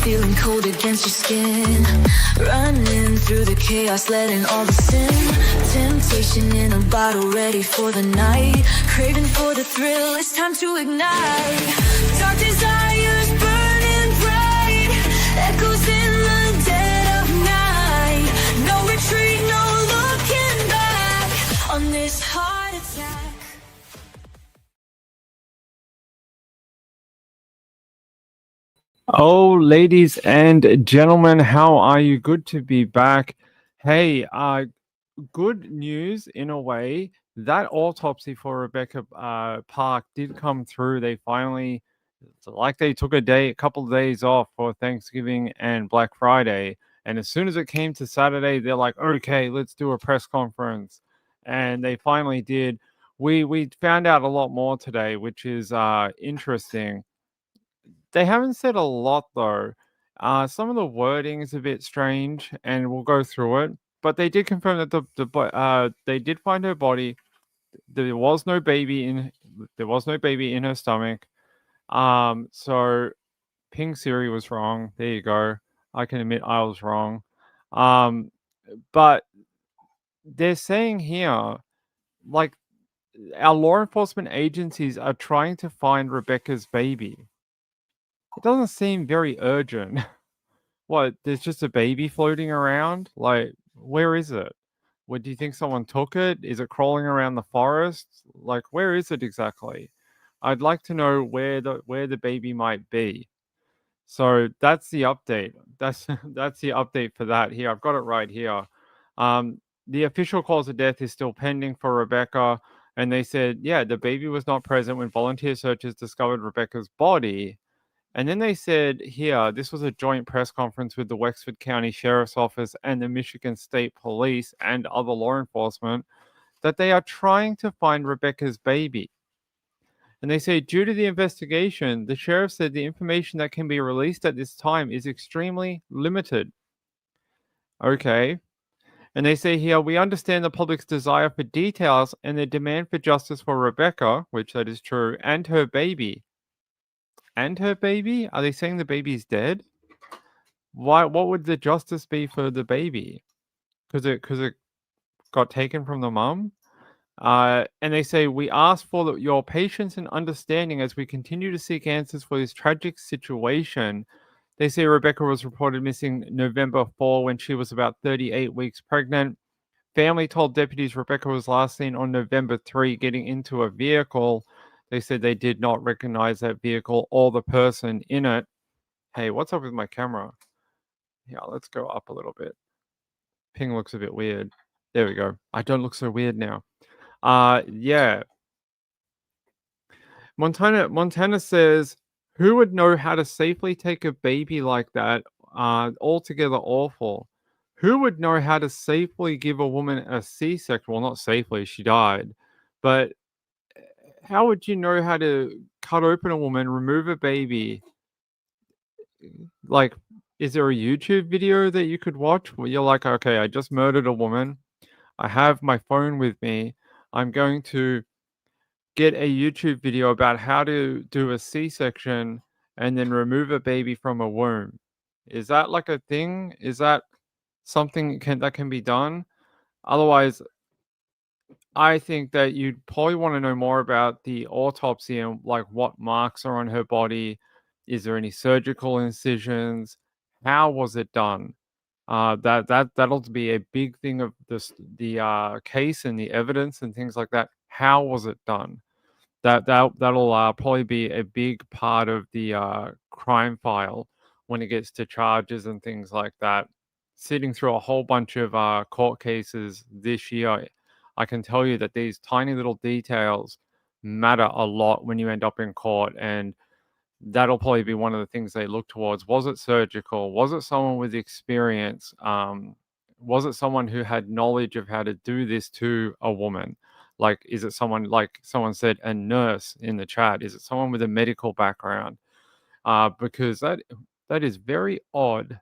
feeling cold against your skin. Running through the chaos, letting all the sin. Temptation in a bottle, ready for the night. Craving for the thrill, it's time to ignite. Dark desires burning bright, echoes in the dead of night. No retreat, no looking back on this heart attack. Oh, ladies and gentlemen, how are you? Good to be back. Hey, good news in a way. That autopsy for Rebecca Park did come through. They finally, they took a couple of days off for Thanksgiving and Black Friday. And as soon as it came to Saturday, they're like, okay, let's do a press conference. And they finally did. We found out a lot more today, which is interesting. They haven't said a lot though. Some of the wording is a bit strange, and we'll go through it. But they did confirm that they did find her body. There was no baby in her stomach. So Ping Siri was wrong. There you go. I can admit I was wrong. But they're saying here, like, our law enforcement agencies are trying to find Rebecca's baby. It doesn't seem very urgent. What, there's just a baby floating around? Like, where is it? What, do you think someone took it? Is it crawling around the forest? Like, where is it exactly? I'd like to know where the baby might be. So that's the update. That's the update for that here. I've got it right here. The official cause of death is still pending for Rebecca, and they said, yeah, the baby was not present when volunteer searchers discovered Rebecca's body. And then they said here, this was a joint press conference with the Wexford County Sheriff's Office and the Michigan State Police and other law enforcement, that they are trying to find Rebecca's baby. And they say, due to the investigation, the sheriff said the information that can be released at this time is extremely limited. Okay. And they say here, we understand the public's desire for details and their demand for justice for Rebecca, which that is true, and her baby. And her baby? Are they saying the baby's dead? Why? What would the justice be for the baby? Because it got taken from the mum? And they say, we ask for your patience and understanding as we continue to seek answers for this tragic situation. They say Rebecca was reported missing November 4 when she was about 38 weeks pregnant. Family told deputies Rebecca was last seen on November 3 getting into a vehicle. They said they did not recognize that vehicle or the person in it. Hey, what's up with my camera? Yeah, let's go up a little bit. Ping looks a bit weird. There we go. I don't look so weird now. Yeah. Montana says, who would know how to safely take a baby like that? Altogether awful. Who would know how to safely give a woman a C-section? Well, not safely, she died. But how would you know how to cut open a woman, remove a baby? Like, is there a YouTube video that you could watch where you're like, okay, I just murdered a woman. I have my phone with me. I'm going to get a YouTube video about how to do a C-section and then remove a baby from a womb. Is that like a thing? Is that something that can be done? Otherwise, I think that you'd probably want to know more about the autopsy and like what marks are on her body. Is there any surgical incisions? How was it done? That'll be a big thing of the case and the evidence and things like that. How was it done? That'll probably be a big part of the crime file when it gets to charges and things like that. Sitting through a whole bunch of court cases this year, I can tell you that these tiny little details matter a lot when you end up in court, and that'll probably be one of the things they look towards. Was it surgical? Was it someone with experience? Was it someone who had knowledge of how to do this to a woman? Like, is it someone, like someone said, a nurse in the chat? Is it someone with a medical background? Because that is very odd.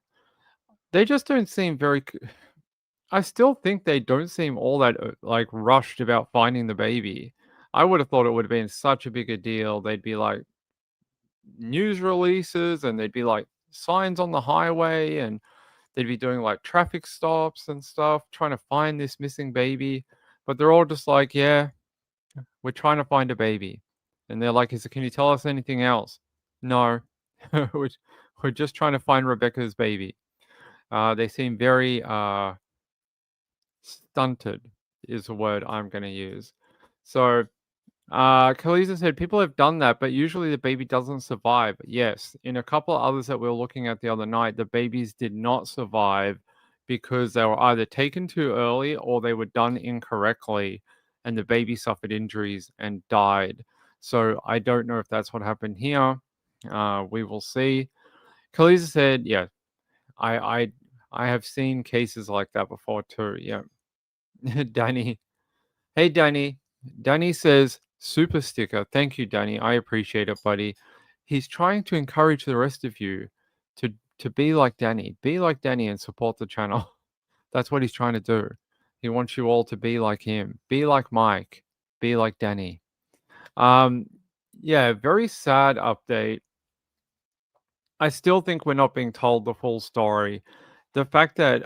They just don't seem very... I still think they don't seem all that like rushed about finding the baby. I would have thought it would have been such a bigger deal. They'd be like news releases and they'd be like signs on the highway, and they'd be doing like traffic stops and stuff, trying to find this missing baby. But they're all just like, yeah, we're trying to find a baby. And they're like, can you tell us anything else? No, we're, we're just trying to find Rebecca's baby. They seem very stunted, is the word I'm going to use. So Khaleesa said people have done that, but usually the baby doesn't survive. Yes, in a couple of others that we were looking at the other night, the babies did not survive because they were either taken too early or they were done incorrectly, and the baby suffered injuries and died. So I don't know if that's what happened here. We will see. Khaleesa said, "Yeah, I I I have seen cases like that before too." Yeah, Danny. Hey, Danny. Danny says, super sticker. Thank you, Danny. I appreciate it, buddy. He's trying to encourage the rest of you to be like Danny. Be like Danny and support the channel. That's what he's trying to do. He wants you all to be like him. Be like Mike. Be like Danny. Um, yeah, very sad update. I still think we're not being told the full story. The fact that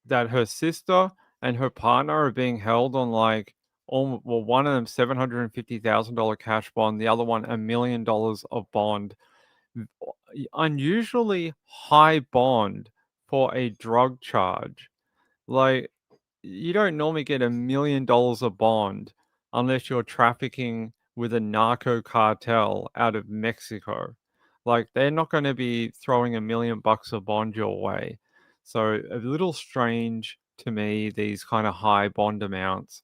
that her sister and her partner are being held on like one of them $750,000 cash bond, the other one $1 million of bond. Unusually high bond for a drug charge. Like, you don't normally get $1 million of bond unless you're trafficking with a narco cartel out of Mexico. Like, they're not going to be throwing $1 million of bond your way. So a little strange to me, these kind of high bond amounts.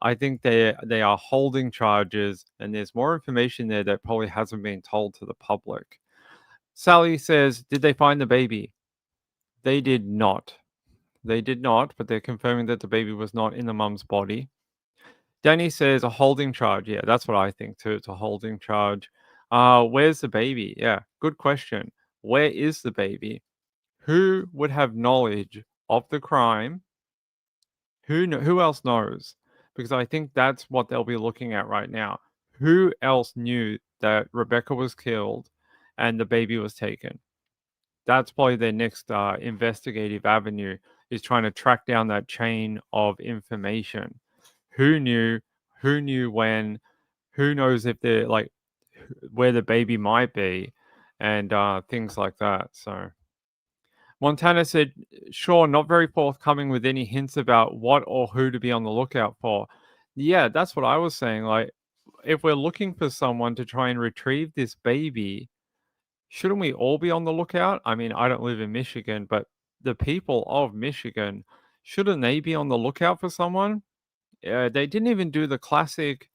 I think they are holding charges, and there's more information there that probably hasn't been told to the public. Sally says, did they find the baby? They did not. They did not, but they're confirming that the baby was not in the mum's body. Danny says a holding charge. Yeah, that's what I think too. It's a holding charge. Where's the baby? Yeah, good question. Where is the baby? Who would have knowledge of the crime? Who else knows? Because I think that's what they'll be looking at right now. Who else knew that Rebecca was killed and the baby was taken? That's probably their next investigative avenue, is trying to track down that chain of information. Who knew? Who knew when? Who knows if they're like where the baby might be, and things like that. So Montana said, "Sure, not very forthcoming with any hints about what or who to be on the lookout for." Yeah, that's what I was saying. Like, if we're looking for someone to try and retrieve this baby, shouldn't we all be on the lookout? I mean, I don't live in Michigan, but the people of Michigan, shouldn't they be on the lookout for someone? They didn't even do the classic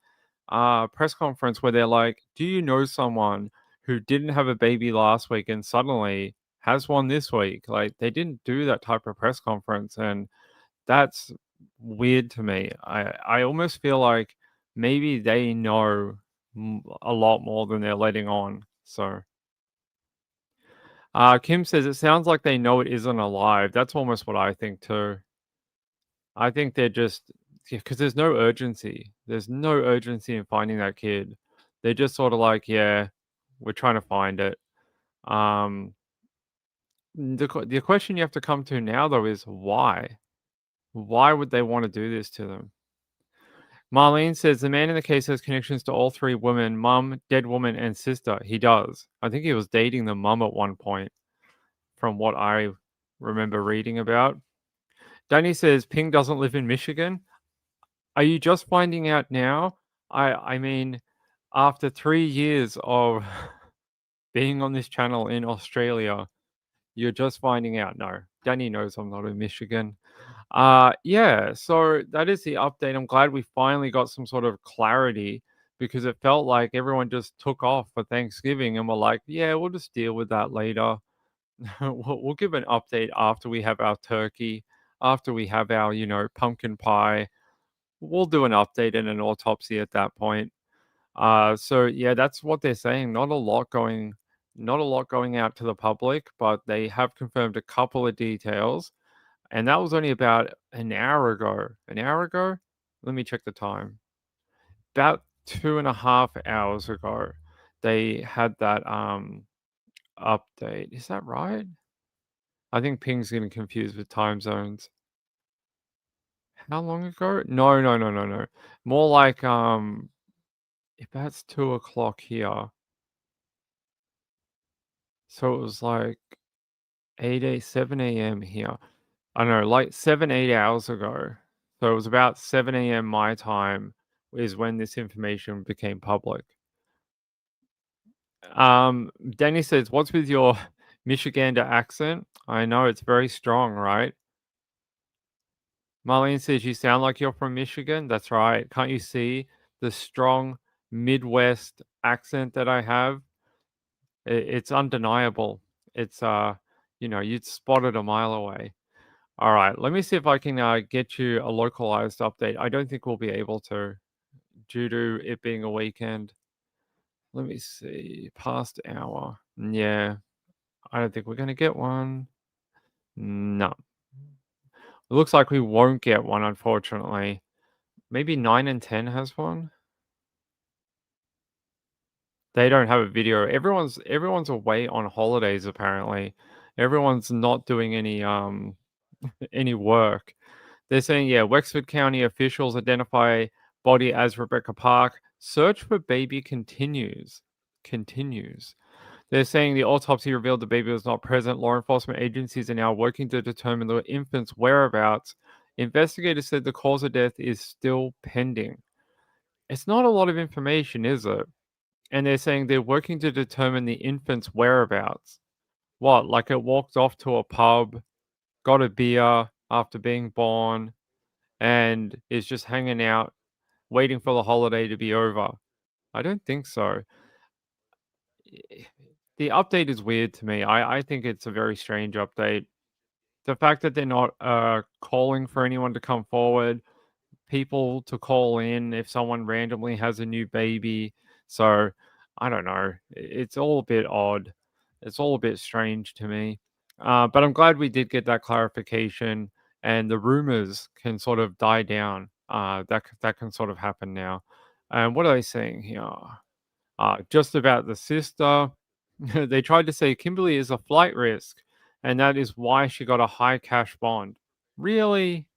press conference where they're like, do you know someone who didn't have a baby last week and suddenly has one this week? Like, they didn't do that type of press conference, and that's weird to me. I almost feel like maybe they know a lot more than they're letting on. So Kim says, it sounds like they know it isn't alive. That's almost what I think too. I think they're just, because there's no urgency. There's no urgency in finding that kid. They're just sort of like, yeah, we're trying to find it. The question you have to come to now though is why? Why would they want to do this to them? Marlene says the man in the case has connections to all three women: mum, dead woman, and sister. He does. I think he was dating the mum at one point, from what I remember reading about. Danny says Ping doesn't live in Michigan. Are you just finding out now? I mean, after 3 years of being on this channel in Australia, you're just finding out? No, Danny knows I'm not in Michigan. Yeah, so that is the update. I'm glad we finally got some sort of clarity, because it felt like everyone just took off for Thanksgiving and were like, yeah, we'll just deal with that later. We'll give an update after we have our turkey, after we have our, pumpkin pie. We'll do an update and an autopsy at that point. So yeah, that's what they're saying. Not a lot going out to the public, but they have confirmed a couple of details. And that was only about an hour ago. An hour ago? Let me check the time. About 2.5 hours ago, they had that update. Is that right? I think ping's getting confused with time zones. How long ago? No. More like, if that's 2:00 here. So it was like 7 AM here. I don't know, like 7, 8 hours ago. So it was about 7 AM my time is when this information became public. Danny says, "What's with your Michigander accent?" I know it's very strong, right? Marlene says, "You sound like you're from Michigan." That's right. Can't you see the strong Midwest accent that I have? It's undeniable. It's you'd spot it a mile away. All right, let me see if I can get you a localized update. I don't think we'll be able to due to it being a weekend. Let me see. Past hour. Yeah, I don't think we're going to get one. No. It looks like we won't get one, unfortunately. Maybe 9 and 10 has one. They don't have a video. Everyone's away on holidays apparently. Everyone's not doing any work. They're saying, yeah, Wexford County officials identify body as Rebecca Park. Search for baby continues. Continues. They're saying the autopsy revealed the baby was not present. Law enforcement agencies are now working to determine the infant's whereabouts. Investigators said the cause of death is still pending. It's not a lot of information, is it? And they're saying they're working to determine the infant's whereabouts. What, like it walked off to a pub, got a beer after being born, and is just hanging out, waiting for the holiday to be over? I don't think so. The update is weird to me. I think it's a very strange update. The fact that they're not calling for anyone to come forward, people to call in if someone randomly has a new baby. So I don't know. It's all a bit odd. It's all a bit strange to me. But I'm glad we did get that clarification, and the rumors can sort of die down. That can sort of happen now. And what are they saying here? Just about the sister. They tried to say Kimberly is a flight risk, and that is why she got a high cash bond. Really?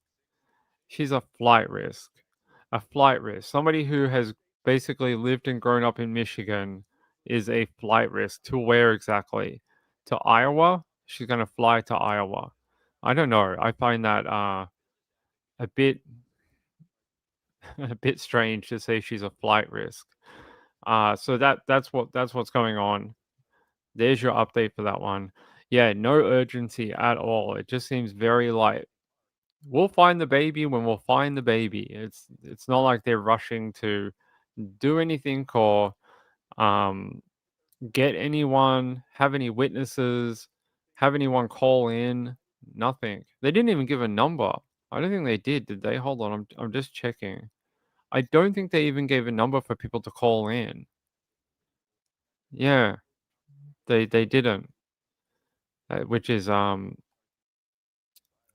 She's a flight risk. A flight risk. Somebody who has basically lived and grown up in Michigan is a flight risk. To where exactly? To Iowa? She's going to fly to Iowa. I don't know. I find that a bit a bit strange to say she's a flight risk. So that's what's going on. There's your update for that one. Yeah, no urgency at all. It just seems very light. We'll find the baby when we'll find the baby. It's not like they're rushing to do anything or um, get anyone, have any witnesses, have anyone call in. Nothing. They didn't even give a number. I don't think they did they? Hold on, I'm just checking. I don't think they even gave a number for people to call in. Yeah, they didn't, which is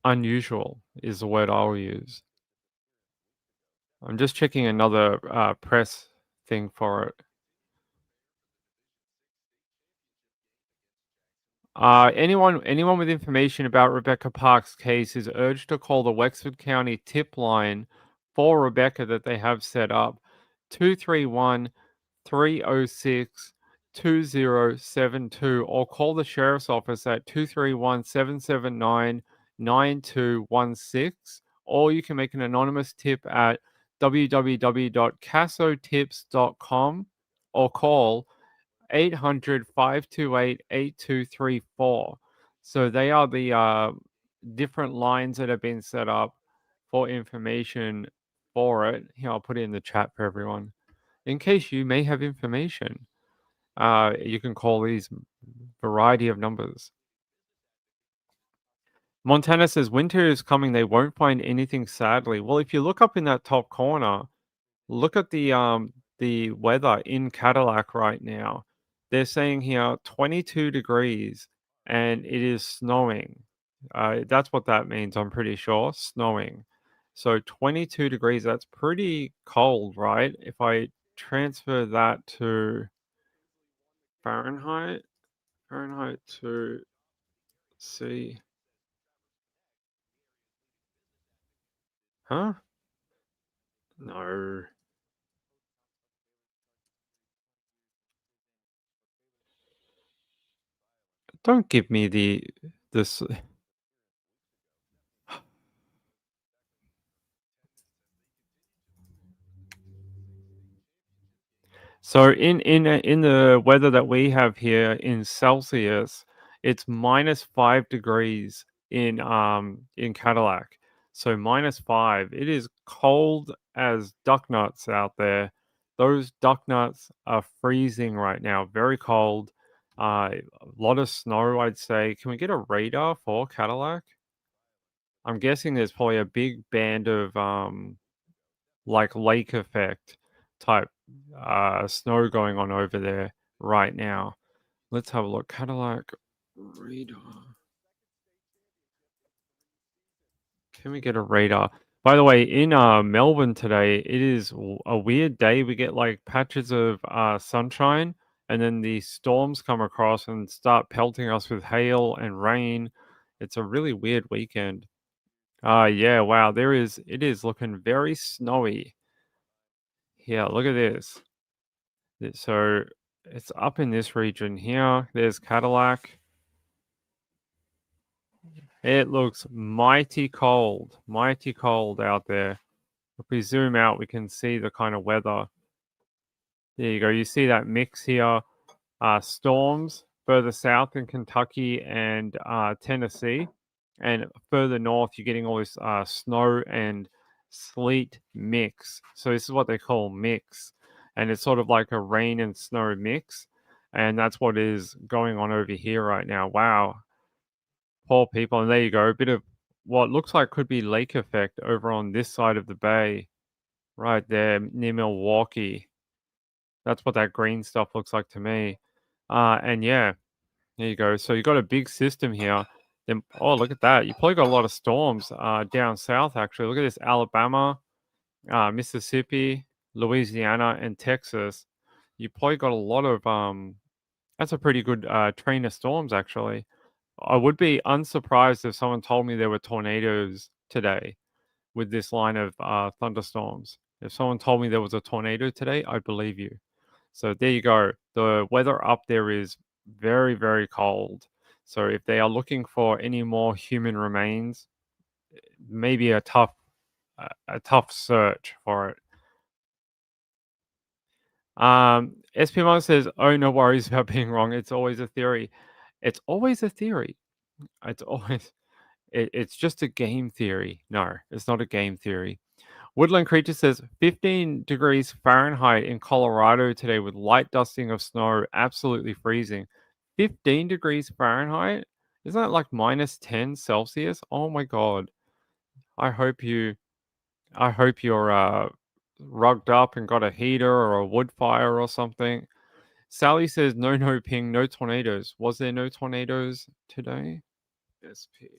unusual is the word I'll use. I'm just checking another press thing for it. Anyone with information about Rebecca Park's case is urged to call the Wexford County tip line for Rebecca that they have set up, 231-306-2072, or call the sheriff's office at 231-779-9216, or you can make an anonymous tip at www.casotips.com or call 800-528-8234. So they are the different lines that have been set up for information for it. Here, I'll put it in the chat for everyone. In case you may have information, you can call these variety of numbers. Montana says, winter is coming. They won't find anything, sadly. Well, if you look up in that top corner, look at the weather in Cadillac right now. They're saying here 22 degrees and it is snowing. That's what that means, I'm pretty sure. Snowing. So 22 degrees, that's pretty cold, right? If I transfer that to Fahrenheit, Fahrenheit to C. Huh? No. Don't give me this. So in the weather that we have here in Celsius, it's -5 degrees in Cadillac. So -5. It is cold as duck nuts out there. Those duck nuts are freezing right now. Very cold. A lot of snow, I'd say. Can we get a radar for Cadillac? I'm guessing there's probably a big band of like lake effect type snow going on over there right now. Let's have a look. Cadillac radar. Can we get a radar? By the way, in Melbourne today, it is a weird day. We get like patches of sunshine, and then the storms come across and start pelting us with hail and rain. It's a really weird weekend. Yeah, wow. It is looking very snowy. Yeah, look at this. So it's up in this region here. There's Cadillac. It looks mighty cold out there. If we zoom out, we can see the kind of weather. There you go. You see that mix here. Storms further south in Kentucky and Tennessee. And further north, you're getting all this snow and sleet mix. So this is what they call mix. And it's sort of like a rain and snow mix. And that's what is going on over here right now. Wow. Poor people. And there you go. A bit of what looks like could be lake effect over on this side of the bay. Right there near Milwaukee. That's what that green stuff looks like to me. And yeah, there you go. So you got a big system here. Then oh, look at that. You probably got a lot of storms down south actually. Look at this Alabama, Mississippi, Louisiana, and Texas. You probably got a lot of that's a pretty good train of storms actually. I would be unsurprised if someone told me there were tornadoes today with this line of thunderstorms. If someone told me there was a tornado today, I'd believe you. So there you go. The weather up there is very, very cold. So if they are looking for any more human remains, maybe a tough search for it. SP Monk says, "Oh, no worries about being wrong. It's always a theory. It's always a theory. It's always it's just a game theory. No, it's not a game theory." Woodland Creature says 15 degrees Fahrenheit in Colorado today with light dusting of snow, absolutely freezing. 15 degrees Fahrenheit? Isn't that like -10 Celsius? Oh my god. I hope you I hope you're rugged up and got a heater or a wood fire or something. Sally says no ping, no tornadoes. Was there no tornadoes today? SP.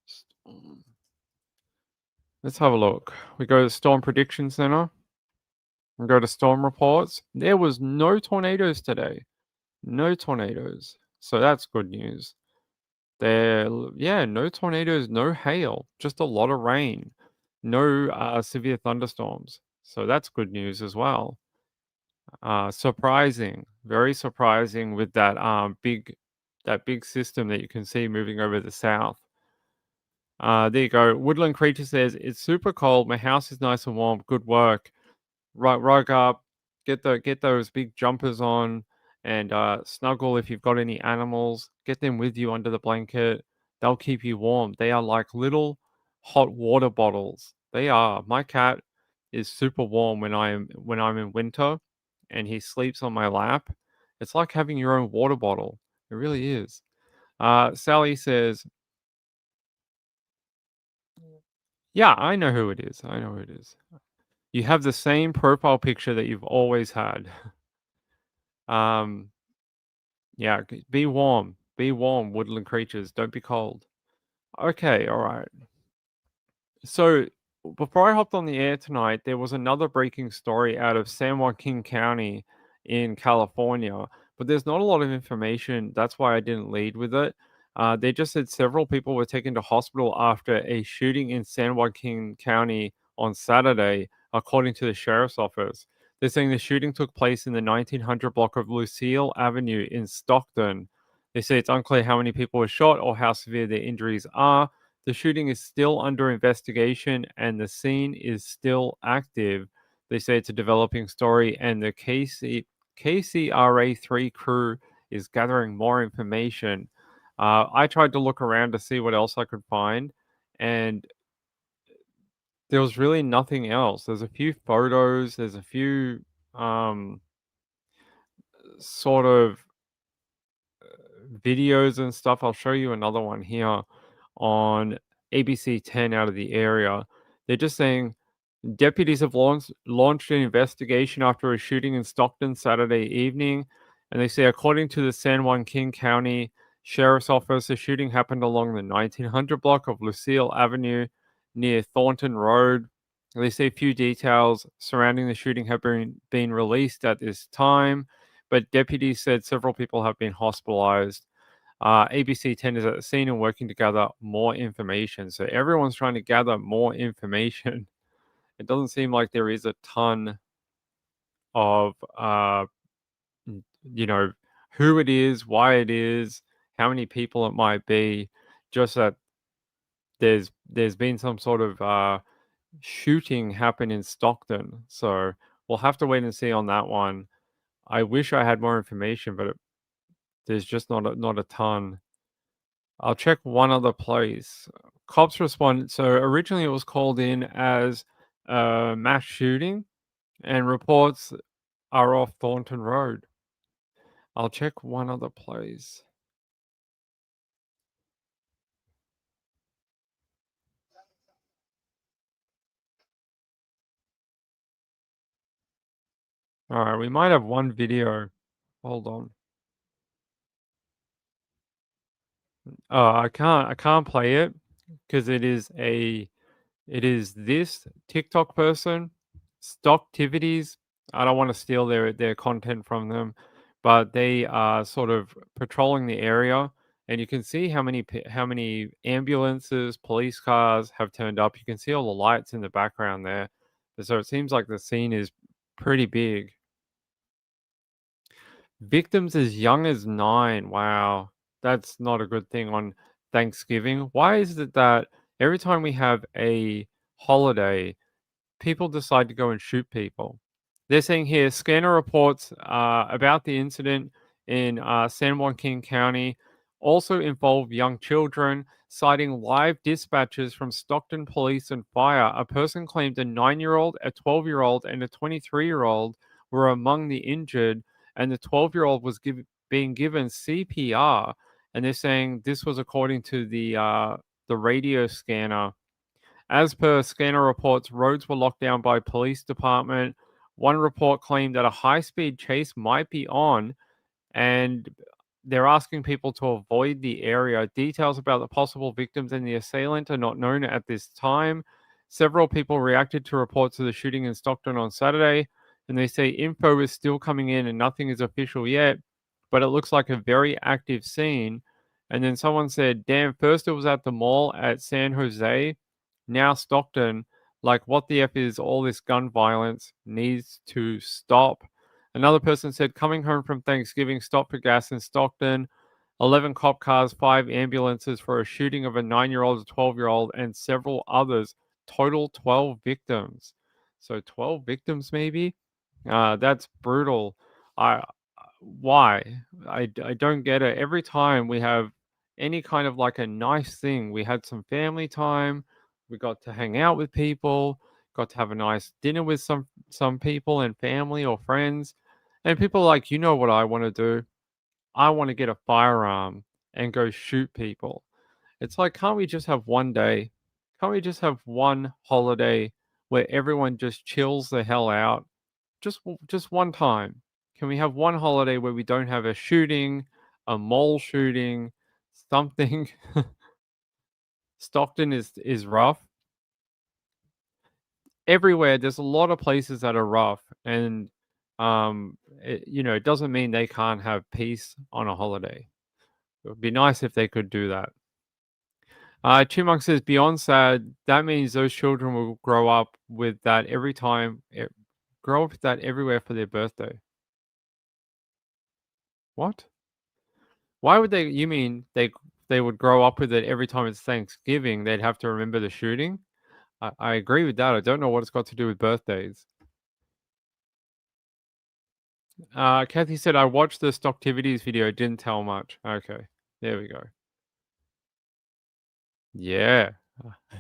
Storm. Let's have a look. We go to Storm Prediction Center and go to storm reports. There was no tornadoes today. No tornadoes. So that's good news. Yeah, no tornadoes, no hail, just a lot of rain. No severe thunderstorms. So that's good news as well. Surprising, very surprising with that big system that you can see moving over the south. There you go. Woodland Creature says it's super cold. My house is nice and warm. Good work. Rug up. Get those big jumpers on and snuggle if you've got any animals. Get them with you under the blanket. They'll keep you warm. They are like little hot water bottles. They are. My cat is super warm when I'm in winter, and he sleeps on my lap. It's like having your own water bottle. It really is. Sally says, "Yeah, I know who it is. I know who it is. You have the same profile picture that you've always had." um, yeah, be warm. Be warm, woodland creatures. Don't be cold. Okay, all right. So before I hopped on the air tonight, there was another breaking story out of San Joaquin County in California. but there's not a lot of information. That's why I didn't lead with it. They just said several people were taken to hospital after a shooting in San Joaquin County on Saturday, according to the sheriff's office. They're saying the shooting took place in the 1900 block of Lucille Avenue in Stockton. They say it's unclear how many people were shot or how severe their injuries are. The shooting is still under investigation and the scene is still active. They say it's a developing story, and the KCRA3 crew is gathering more information. I tried to look around to see what else I could find, and there was really nothing else. There's a few photos, there's a few um, sort of videos and stuff. I'll show you another one here on ABC 10 out of the area. They're just saying deputies have launched an investigation after a shooting in Stockton Saturday evening. And they say, according to the San Joaquin County Sheriff's Office, the shooting happened along the 1900 block of Lucille Avenue near Thornton Road. They say few details surrounding the shooting have been released at this time, but deputies said several people have been hospitalized. ABC 10 is at the scene and working to gather more information. So everyone's trying to gather more information. It doesn't seem like there is a ton of, you know, who it is, why it is, how many people it might be. Just that there's been some sort of shooting happen in Stockton. So we'll have to wait and see on that one. I wish I had more information, but there's just not a ton. I'll check one other place. Cops responded. So originally it was called in as a mass shooting, and reports are off Thornton Road. I'll check one other place. All right, we might have one video. Hold on. I can't play it because it is this TikTok person, Stocktivities. I don't want to steal their content from them, but they are sort of patrolling the area, and you can see how many ambulances, police cars have turned up. You can see all the lights in the background there, so it seems like the scene is pretty big. Victims as young as 9. Wow, that's not a good thing on Thanksgiving. Why is it that every time we have a holiday, people decide to go and shoot people? They're saying here, scanner reports about the incident in San Joaquin County also involve young children, citing live dispatches from Stockton Police and Fire. A person claimed a 9-year-old, a 12-year-old, and a 23-year-old were among the injured, and the 12-year-old was being given CPR. And they're saying this was according to the radio scanner. As per scanner reports, roads were locked down by police department. One report claimed that a high-speed chase might be on, and they're asking people to avoid the area. Details about the possible victims and the assailant are not known at this time. Several people reacted to reports of the shooting in Stockton on Saturday, and they say info is still coming in and nothing is official yet, but it looks like a very active scene. And then someone said, damn, first it was at the mall at San Jose, now Stockton. Like, what the F is all this gun violence? Needs to stop. Another person said, coming home from Thanksgiving, stopped for gas in Stockton. 11 cop cars, 5 ambulances for a shooting of a 9-year-old, a 12-year-old, and several others. Total 12 victims. So 12 victims, maybe? That's brutal. I why? I don't get it. Every time we have any kind of like a nice thing, we had some family time, we got to hang out with people, got to have a nice dinner with some people and family or friends, and people are like, you know what I want to do? I want to get a firearm and go shoot people. It's like, can't we just have one day? Can't we just have one holiday where everyone just chills the hell out? Just one time. Can we have one holiday where we don't have a shooting, a mall shooting, something? Stockton is rough. Everywhere, there's a lot of places that are rough, and It doesn't mean they can't have peace on a holiday. It would be nice if they could do that. Chipmunk says, beyond sad, that means those children will grow up with that grow up with that everywhere for their birthday. What? Why would you mean they would grow up with it every time it's Thanksgiving? They'd have to remember the shooting? I agree with that. I don't know what it's got to do with birthdays. Kathy said, I watched the Stocktivities video. It didn't tell much. Okay, there we go. Yeah.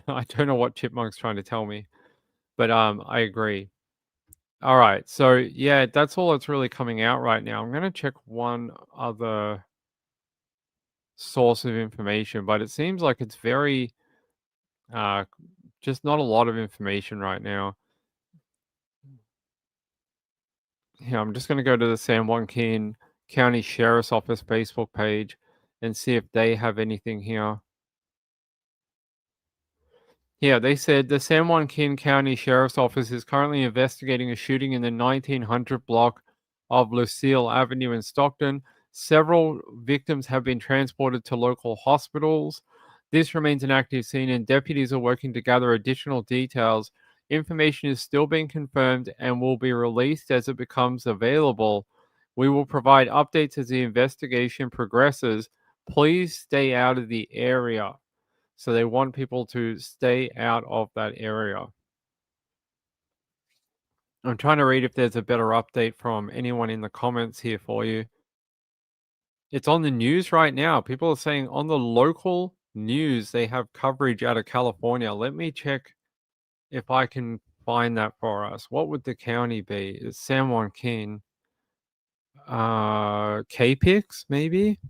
I don't know what Chipmunk's trying to tell me, but I agree. All right. So yeah, that's all that's really coming out right now. I'm going to check one other source of information, but it seems like it's very just not a lot of information right now. Yeah, I'm just going to go to the San Joaquin County Sheriff's Office Facebook page and see if they have anything here. Yeah, they said the San Joaquin County Sheriff's Office is currently investigating a shooting in the 1900 block of Lucille Avenue in Stockton. Several victims have been transported to local hospitals. This remains an active scene, and deputies are working to gather additional details. Information is still being confirmed and will be released as it becomes available. We will provide updates as the investigation progresses. Please stay out of the area. So they want people to stay out of that area. I'm trying to read if there's a better update from anyone in the comments here for you. It's on the news right now. People are saying on the local news they have coverage out of California. Let me check if I can find that for us. What would the county be? It's San Joaquin. KPIX, maybe?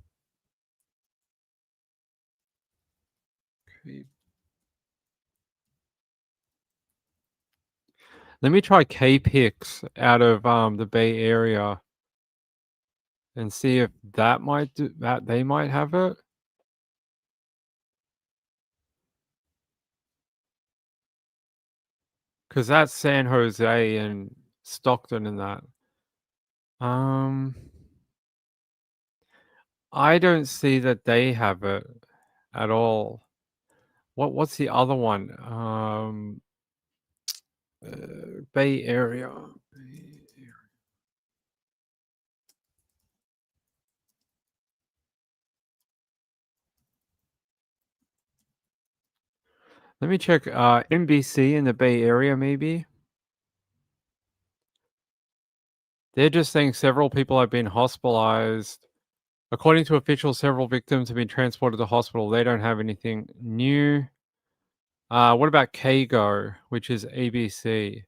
Let me try KPIX out of the Bay Area and see if that might do that. They might have it. Because that's San Jose and Stockton and that. I don't see that they have it at all. What's the other one? Bay Area. Let me check NBC in the Bay Area, maybe. They're just saying several people have been hospitalized. According to officials, several victims have been transported to hospital. They don't have anything new. What about KGO, which is ABC?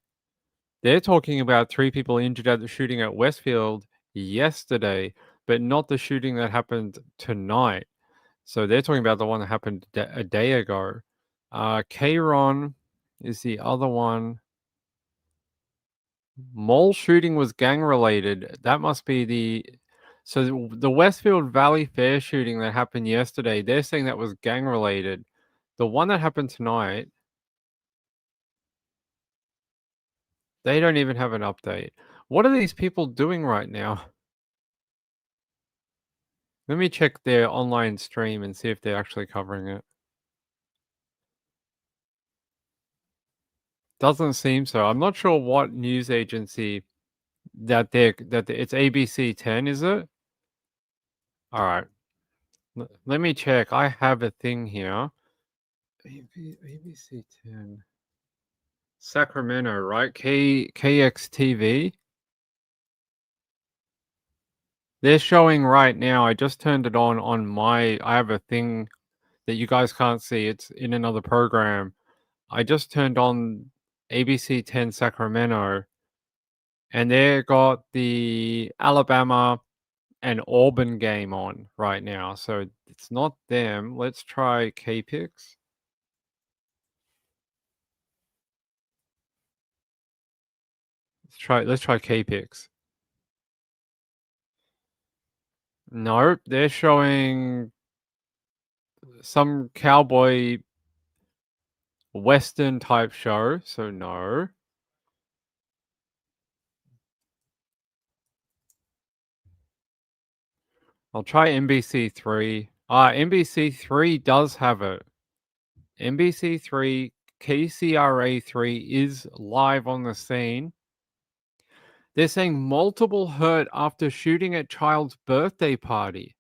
They're talking about 3 people injured at the shooting at Westfield yesterday, but not the shooting that happened tonight. So they're talking about the one that happened a day ago. Kron is the other one. Mall shooting was gang related. That must be so the Westfield Valley Fair shooting that happened yesterday. They're saying that was gang related. The one that happened tonight, they don't even have an update. What are these people doing right now? Let me check their online stream and see if they're actually covering it. Doesn't seem so. I'm not sure what news agency it's ABC 10, is it? All right. Let me check. I have a thing here. ABC 10. Sacramento, right? KXTV. They're showing right now. I just turned it on I have a thing that you guys can't see. It's in another program. I just turned on ABC 10 Sacramento, and they got the Alabama and Auburn game on right now. So it's not them. Let's try KPIX. Let's try KPIX. Nope, they're showing some cowboy Western type show, so no. I'll try NBC3. NBC3 does have it. NBC3 KCRA3 is live on the scene. They're saying multiple hurt after shooting at child's birthday party.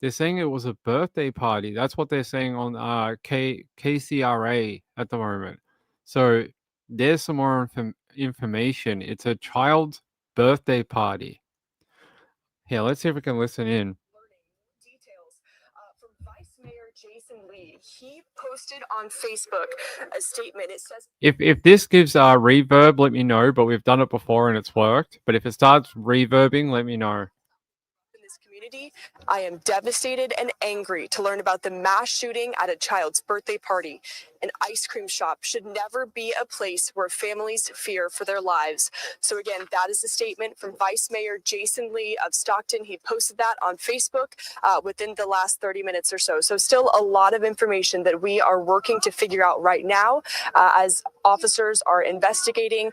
They're saying it was a birthday party. That's what they're saying on KCRA at the moment. So there's some more information. It's a child's birthday party. Here, let's see if we can listen in. Details from Vice Mayor Jason Lee. He posted on Facebook a statement. It says, If this gives reverb, let me know. But we've done it before and it's worked. But if it starts reverbing, let me know. in this community, I am devastated and angry to learn about the mass shooting at a child's birthday party. An ice cream shop should never be a place where families fear for their lives. So again, that is a statement from Vice Mayor Jason Lee of Stockton. He posted that on Facebook within the last 30 minutes or so. So still a lot of information that we are working to figure out right now as officers are investigating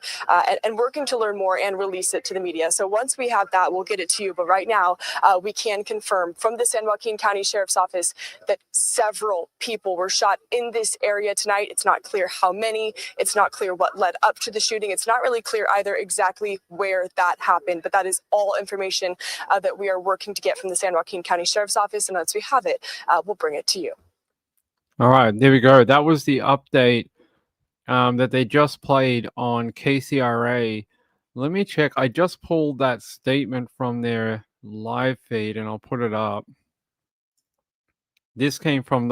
and working to learn more and release it to the media. So once we have that, we'll get it to you. But right now, we can confirm from the San Joaquin County Sheriff's Office that several people were shot in this area tonight. It's not clear how many. It's not clear what led up to the shooting. It's not really clear either exactly where that happened, but that is all information that we are working to get from the San Joaquin County Sheriff's Office. And once we have it, we'll bring it to you. All right, there we go. That was the update that they just played on KCRA. Let me check. I just pulled that statement from their live feed and I'll put it up. This came from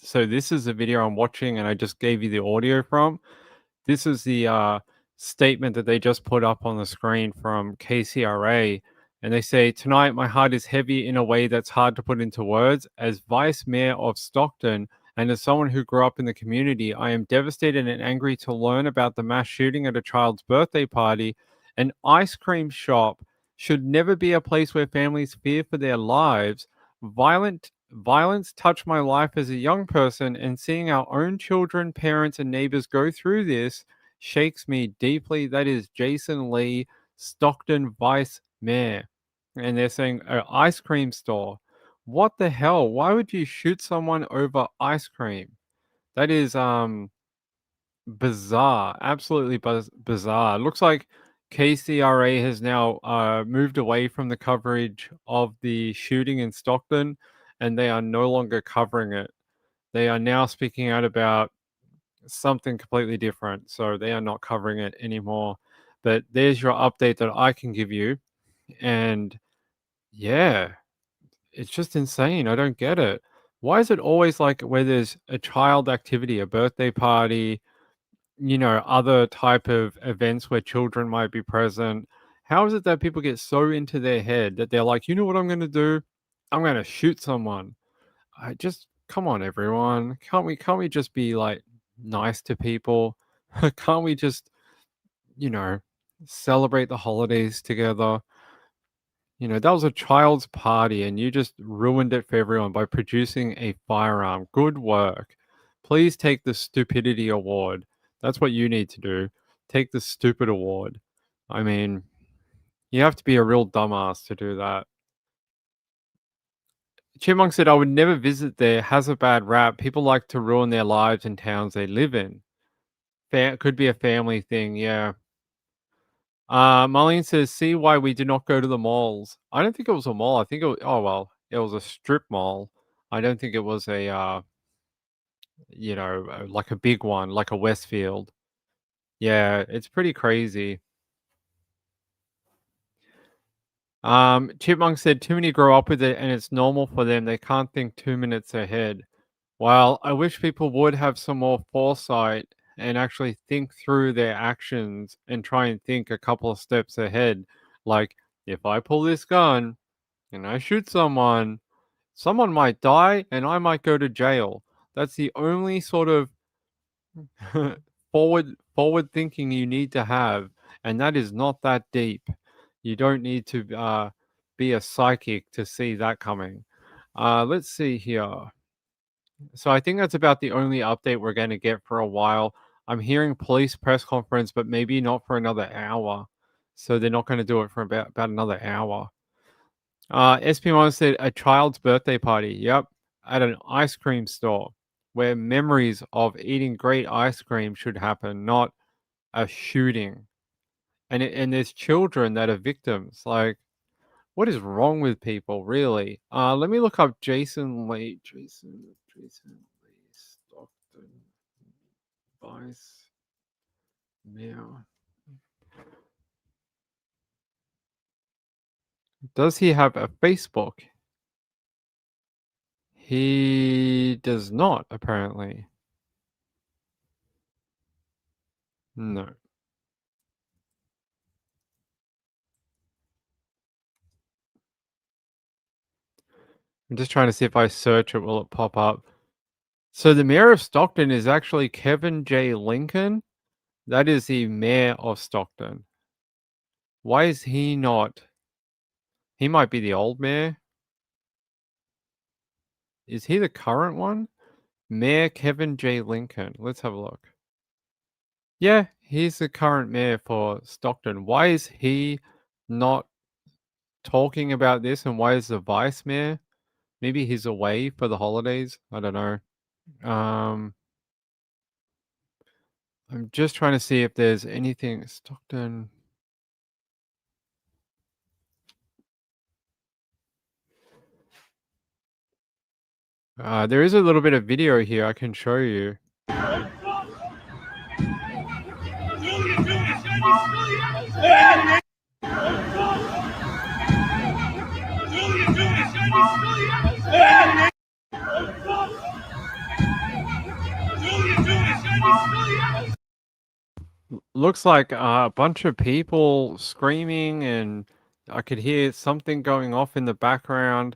so this is the video I'm watching and I just gave you the audio from. This is the statement that they just put up on the screen from KCRA. And they say, tonight my heart is heavy in a way that's hard to put into words. As Vice Mayor of Stockton and as someone who grew up in the community, I am devastated and angry to learn about the mass shooting at a child's birthday party. An ice cream shop should never be a place where families fear for their lives. Violence touched my life as a young person, and seeing our own children, parents, and neighbors go through this shakes me deeply. That is Jason Lee, Stockton Vice Mayor. And they're saying an ice cream store. What the hell? Why would you shoot someone over ice cream? That is bizarre. Absolutely bizarre. It looks like KCRA has now moved away from the coverage of the shooting in Stockton, and they are no longer covering it. They are now speaking out about something completely different. So they are not covering it anymore. But there's your update that I can give you. And yeah, it's just insane. I don't get it. Why is it always like where there's a child activity, a birthday party, other type of events where children might be present? How is it that people get so into their head that they're like, you know what I'm going to do? I'm going to shoot someone. I just come on, everyone. Can't we just be like nice to people? Can't we just, celebrate the holidays together? That was a child's party and you just ruined it for everyone by producing a firearm. Good work. Please take the stupidity award. That's what you need to do. Take the stupid award. I mean, you have to be a real dumbass to do that. Chipmunk said, I would never visit there. Has a bad rap. People like to ruin their lives in towns they live in. Could be a family thing, yeah. Marlene says, see why we do not go to the malls. I don't think it was a mall. I think it was, it was a strip mall. I don't think it was a, like a big one, like a Westfield. Yeah, it's pretty crazy. Chipmunk said, too many grow up with it and it's normal for them. They can't think 2 minutes ahead. Well, I wish people would have some more foresight and actually think through their actions and try and think a couple of steps ahead. Like, if I pull this gun and I shoot someone might die and I might go to jail. That's the only sort of forward thinking you need to have, and that is not that deep. You don't need to be a psychic to see that coming. Let's see here. So I think that's about the only update we're going to get for a while. I'm hearing police press conference, but maybe not for another hour. So they're not going to do it for about another hour. SP1 said a child's birthday party. Yep, at an ice cream store where memories of eating great ice cream should happen, not a shooting. And there's children that are victims. Like, what is wrong with people, really? Let me look up Jason Lee. Jason Lee Stockton Vice Mayor. Does he have a Facebook? He does not, apparently. No. I'm just trying to see if I search it, will it pop up? So the mayor of Stockton is actually Kevin J. Lincoln. That is the mayor of Stockton. Why is he not? He might be the old mayor. Is he the current one? Mayor Kevin J. Lincoln. Let's have a look. Yeah, he's the current mayor for Stockton. Why is he not talking about this? And why is the vice mayor? Maybe he's away for the holidays. I don't know. I'm just trying to see if there's anything. Stockton. There is a little bit of video here I can show you. Looks like a bunch of people screaming, and I could hear something going off in the background.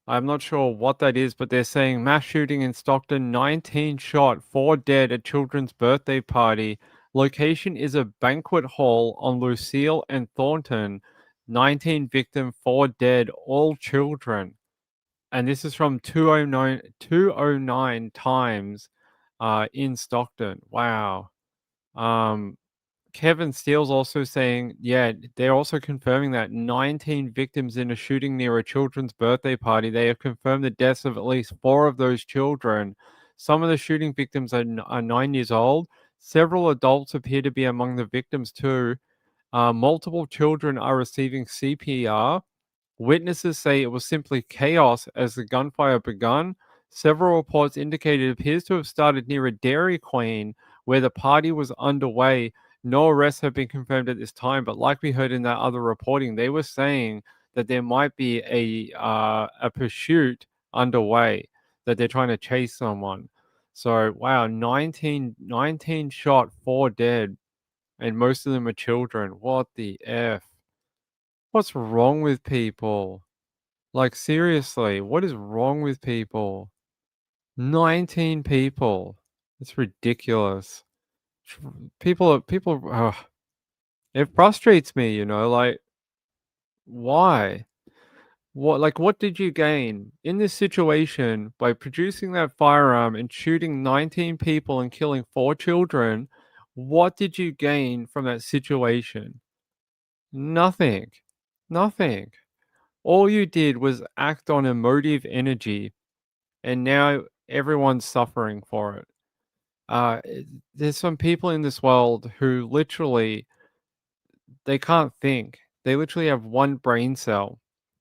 I'm not sure what that is, but they're saying mass shooting in Stockton, 19 shot, 4 dead at children's birthday party. Location is a banquet hall on Lucille and Thornton. 19 victim, 4 dead, all children. And this is from 209 times in Stockton. Wow. Kevin Steele's also saying, yeah, they're also confirming that 19 victims in a shooting near a children's birthday party. They have confirmed the deaths of at least 4 of those children. Some of the shooting victims are 9 years old. Several adults appear to be among the victims too. Multiple children are receiving CPR. Witnesses say it was simply chaos as the gunfire begun. Several reports indicate it appears to have started near a Dairy Queen where the party was underway. No arrests have been confirmed at this time, but like we heard in that other reporting, they were saying that there might be a pursuit underway, that they're trying to chase someone. So wow, 19 shot, 4 dead, and most of them are children. What the F? What's wrong with people? Like, seriously, what is wrong with people? 19 people. It's ridiculous. People, it frustrates me, like, why? What did you gain in this situation by producing that firearm and shooting 19 people and killing 4 children? What did you gain from that situation? Nothing. Nothing. All you did was act on emotive energy, and now everyone's suffering for it. There's some people in this world who literally, they can't think. They literally have one brain cell,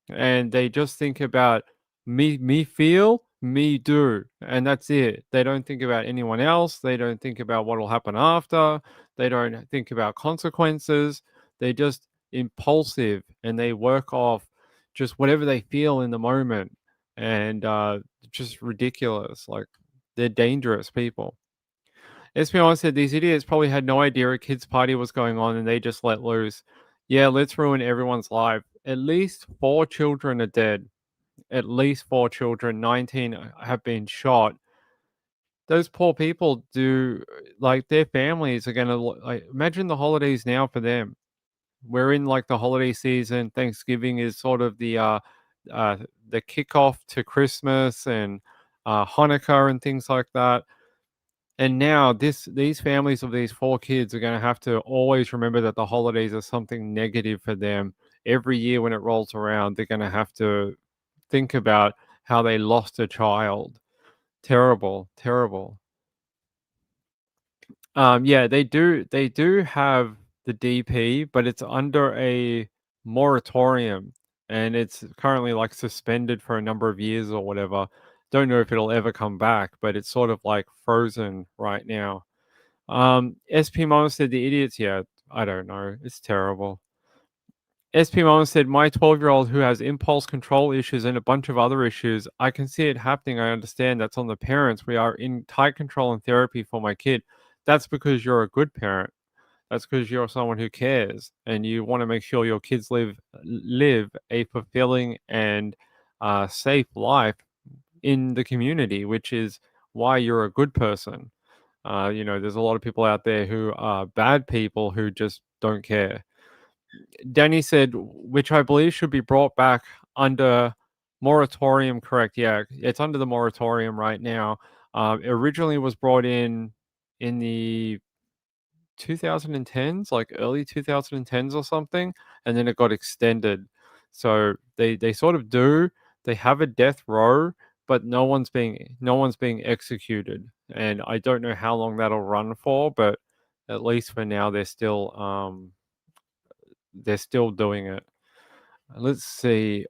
and they just think about me feel, me do, and that's it. They don't think about anyone else. They don't think about what will happen after. They don't think about consequences. They're just impulsive, and they work off just whatever they feel in the moment, and just ridiculous. Like, they're dangerous people. SP1 said these idiots probably had no idea a kid's party was going on and they just let loose. Yeah, let's ruin everyone's life. At least 4 children are dead. At least 4 children. 19 have been shot. Those poor people like, their families are going to, like, imagine the holidays now for them. We're in like the holiday season. Thanksgiving is sort of the kickoff to Christmas and Hanukkah and things like that. And now these families of these 4 kids are going to have to always remember that the holidays are something negative for them, every year when it rolls around, they're going to have to think about how they lost a child. Terrible, terrible. Yeah, they do have the DP, but it's under a moratorium, and it's currently like suspended for a number of years or whatever. Don't know if it'll ever come back, but it's sort of like frozen right now. SP Mom said the idiots. Yeah, I don't know. It's terrible. SP Mom said, my 12-year-old who has impulse control issues and a bunch of other issues, I can see it happening. I understand that's on the parents. We are in tight control and therapy for my kid. That's because you're a good parent. That's because you're someone who cares and you want to make sure your kids live a fulfilling and safe life in the community, which is why you're a good person. There's a lot of people out there who are bad people who just don't care. Danny said, which I believe should be brought back under moratorium, correct? Yeah, it's under the moratorium right now. It originally was brought in the 2010s, like early 2010s or something, and then it got extended. So they sort of do. They have a death row, but no one's being executed, and I don't know how long that'll run for, but at least for now they're still doing it. Let's see.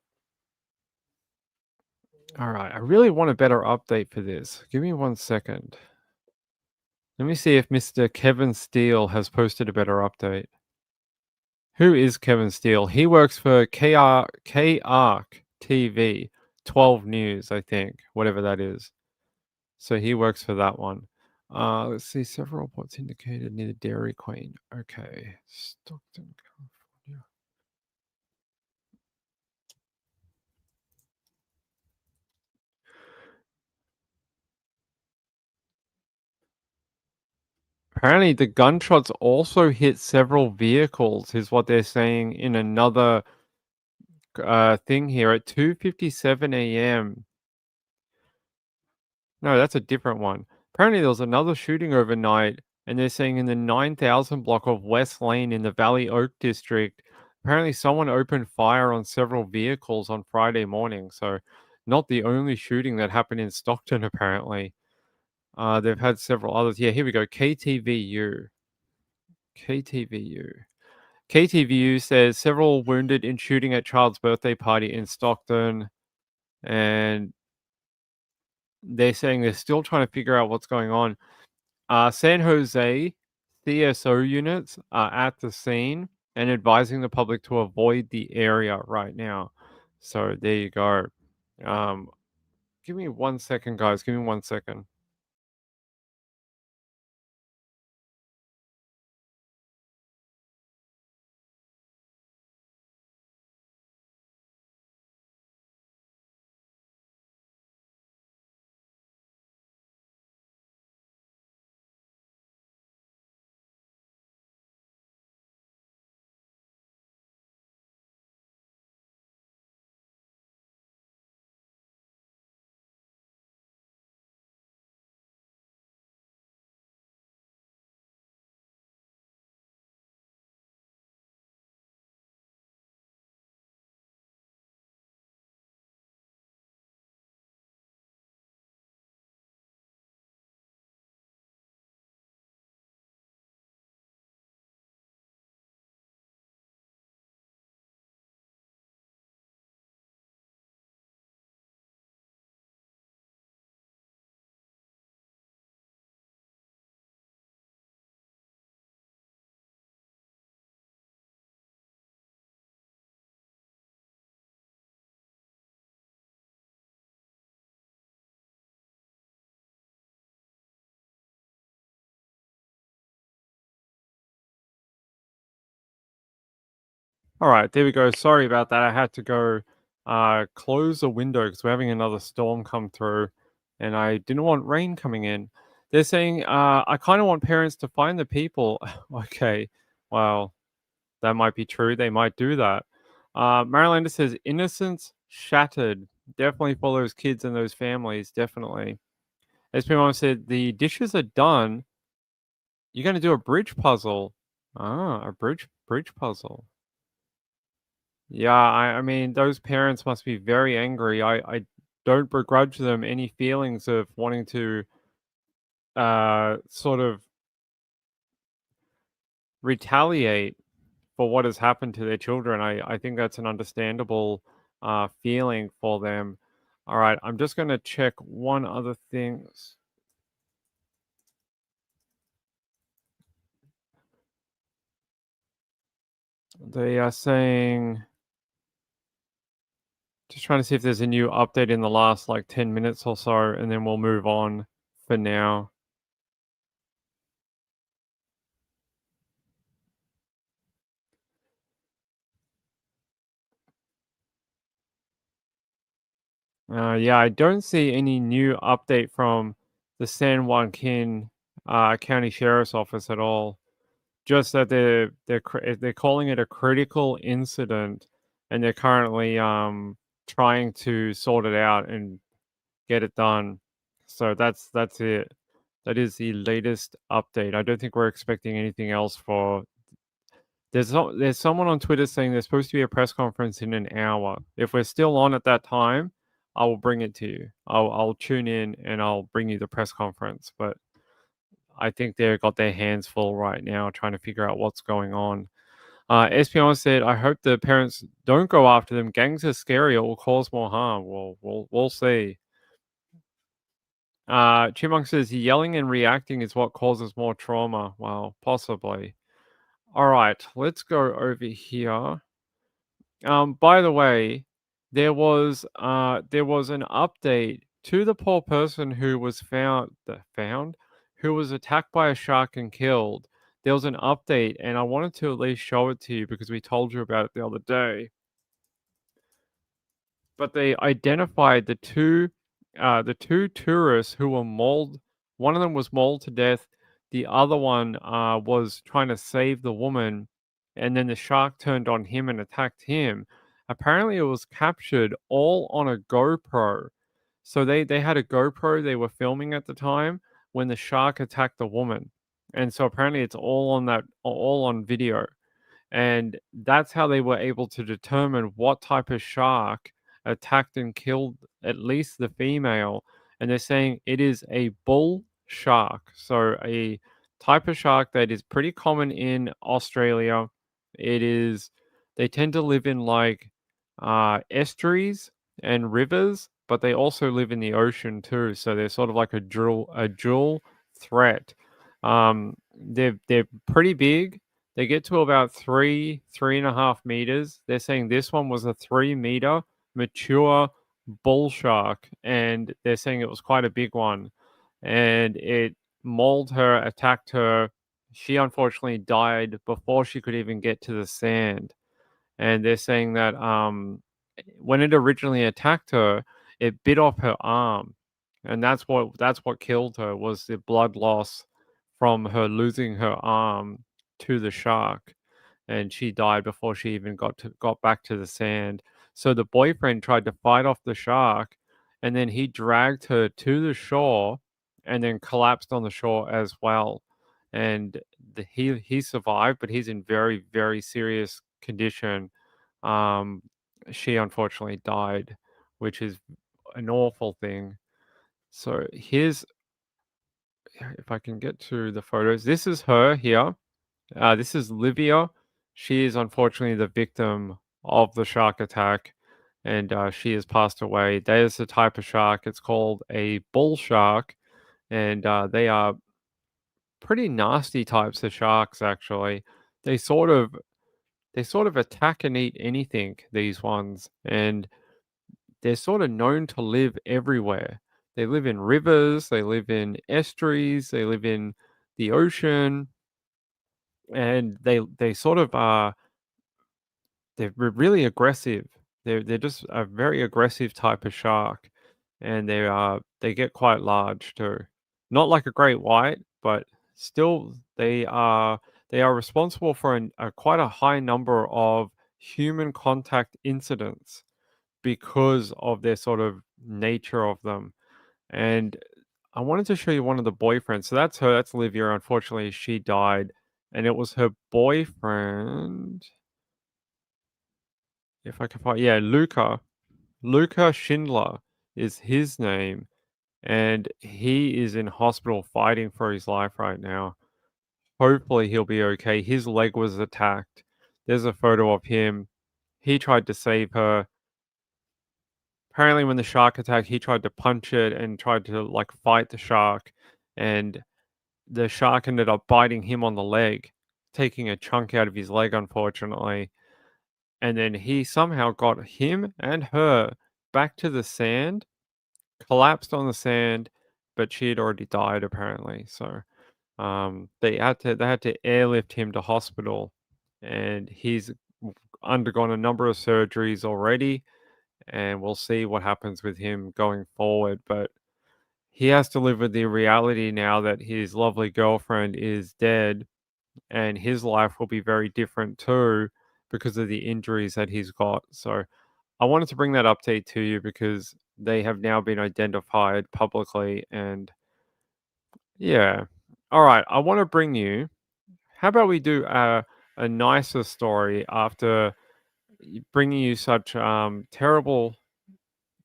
All right, I really want a better update for this. Give me 1 second. Let me see if Mr. Kevin Steele has posted a better update. Who is Kevin Steele? He works for KARK TV, 12 News, I think, whatever that is. So he works for that one. Let's see, several reports indicated near the Dairy Queen. Okay, Stockton, California. Apparently, the gunshots also hit several vehicles, is what they're saying in another thing here at 2:57 a.m. No, that's a different one. Apparently, there was another shooting overnight, and they're saying in the 9000 block of West Lane in the Valley Oak district. Apparently, someone opened fire on several vehicles on Friday morning. So, not the only shooting that happened in Stockton, apparently. They've had several others. Yeah, here we go. KTVU. KTVU. KTVU says several wounded in shooting at child's birthday party in Stockton. And they're saying they're still trying to figure out what's going on. San Jose CSO units are at the scene and advising the public to avoid the area right now. So there you go. Give me 1 second, guys. Give me 1 second. All right, there we go. Sorry about that. I had to go close a window because we're having another storm come through and I didn't want rain coming in. They're saying, I kind of want parents to find the people. Okay, well, that might be true. They might do that. Marylander says, innocence shattered. Definitely for those kids and those families. Definitely. SP Mom said, the dishes are done. You're going to do a bridge puzzle. Ah, a bridge puzzle. Yeah, I mean, those parents must be very angry. I don't begrudge them any feelings of wanting to sort of retaliate for what has happened to their children. I think that's an understandable feeling for them. All right, I'm just going to check one other thing. They are saying, just trying to see if there's a new update in the last like 10 minutes or so, and then we'll move on for now. Yeah, I don't see any new update from the San Joaquin County Sheriff's Office at all. Just that they're calling it a critical incident, and they're currently trying to sort it out and get it done. So that's it. That is the latest update. I don't think we're expecting anything else for. There's someone on Twitter saying there's supposed to be a press conference in an hour. If we're still on at that time, I will bring it to you. I'll tune in and I'll bring you the press conference. But I think they've got their hands full right now trying to figure out what's going on. Espion said, "I hope the parents don't go after them. Gangs are scary. It will cause more harm." Well, we'll see. Chipmunk says, "Yelling and reacting is what causes more trauma." Well, possibly. All right, let's go over here. By the way, there was an update to the poor person who was who was attacked by a shark and killed. There was an update, and I wanted to at least show it to you because we told you about it the other day. But they identified the two tourists who were mauled. One of them was mauled to death. The other one was trying to save the woman, and then the shark turned on him and attacked him. Apparently, it was captured all on a GoPro. So they had a GoPro they were filming at the time when the shark attacked the woman, and so apparently it's all on video, and that's how they were able to determine what type of shark attacked and killed at least the female. And they're saying it is a bull shark, so a type of shark that is pretty common in Australia. It is They tend to live in like estuaries and rivers, but they also live in the ocean too, so they're sort of like a dual threat. They're pretty big. They get to about 3.5 meters. They're saying this one was a 3 meter mature bull shark, and they're saying it was quite a big one. And it mauled her, attacked her. She unfortunately died before she could even get to the sand. And they're saying that when it originally attacked her, it bit off her arm, and that's what killed her was the blood loss from her losing her arm to the shark, and she died before she even got back to the sand. So the boyfriend tried to fight off the shark, and then he dragged her to the shore, and then collapsed on the shore as well. And he survived, but he's in very very serious condition. Um, she unfortunately died, which is an awful thing. So here's if I can get to the photos. This is her here. This is Livia. She is unfortunately the victim of the shark attack, and she has passed away. There's the type of shark. It's called a bull shark, and they are pretty nasty types of sharks. Actually, they sort of they sort of attack and eat anything. These ones, and they're sort of known to live everywhere. They live in rivers. They live in estuaries. They live in the ocean, and they sort of are really aggressive. They're just a very aggressive type of shark, and they get quite large too. Not like a great white, but still they are responsible for quite a high number of human contact incidents because of their sort of nature of them. And I wanted to show you one of the boyfriends. So that's her. That's Livia. Unfortunately, she died, and it was her boyfriend. if I can find, yeah, Luca Schindler is his name, and he is in hospital fighting for his life right now. Hopefully he'll be okay. His leg was attacked. There's a photo of him. He tried to save her. Apparently when the shark attacked, he tried to punch it and tried to like fight the shark, and the shark ended up biting him on the leg, taking a chunk out of his leg, unfortunately. And then he somehow got him and her back to the sand, collapsed on the sand, but she had already died apparently. So they had to airlift him to hospital, and he's undergone a number of surgeries already, and we'll see what happens with him going forward. But he has to live with the reality now that his lovely girlfriend is dead, and his life will be very different too because of the injuries that he's got. So I wanted to bring that update to you because they have now been identified publicly. And yeah, all right, I want to bring you, how about we do a nicer story after bringing you such terrible,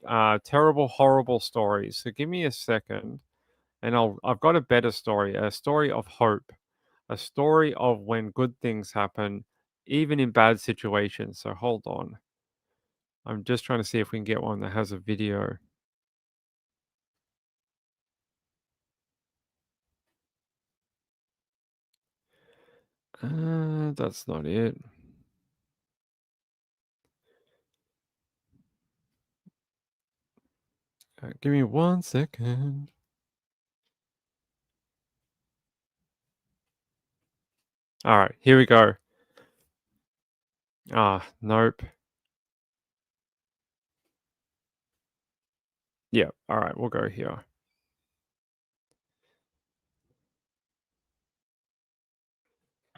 horrible stories. So give me a second, and I've got a better story, a story of hope, a story of when good things happen, even in bad situations. So hold on. I'm just trying to see if we can get one that has a video. That's not it. Give me 1 second. All right, here we go. Nope. Yeah, all right, we'll go here.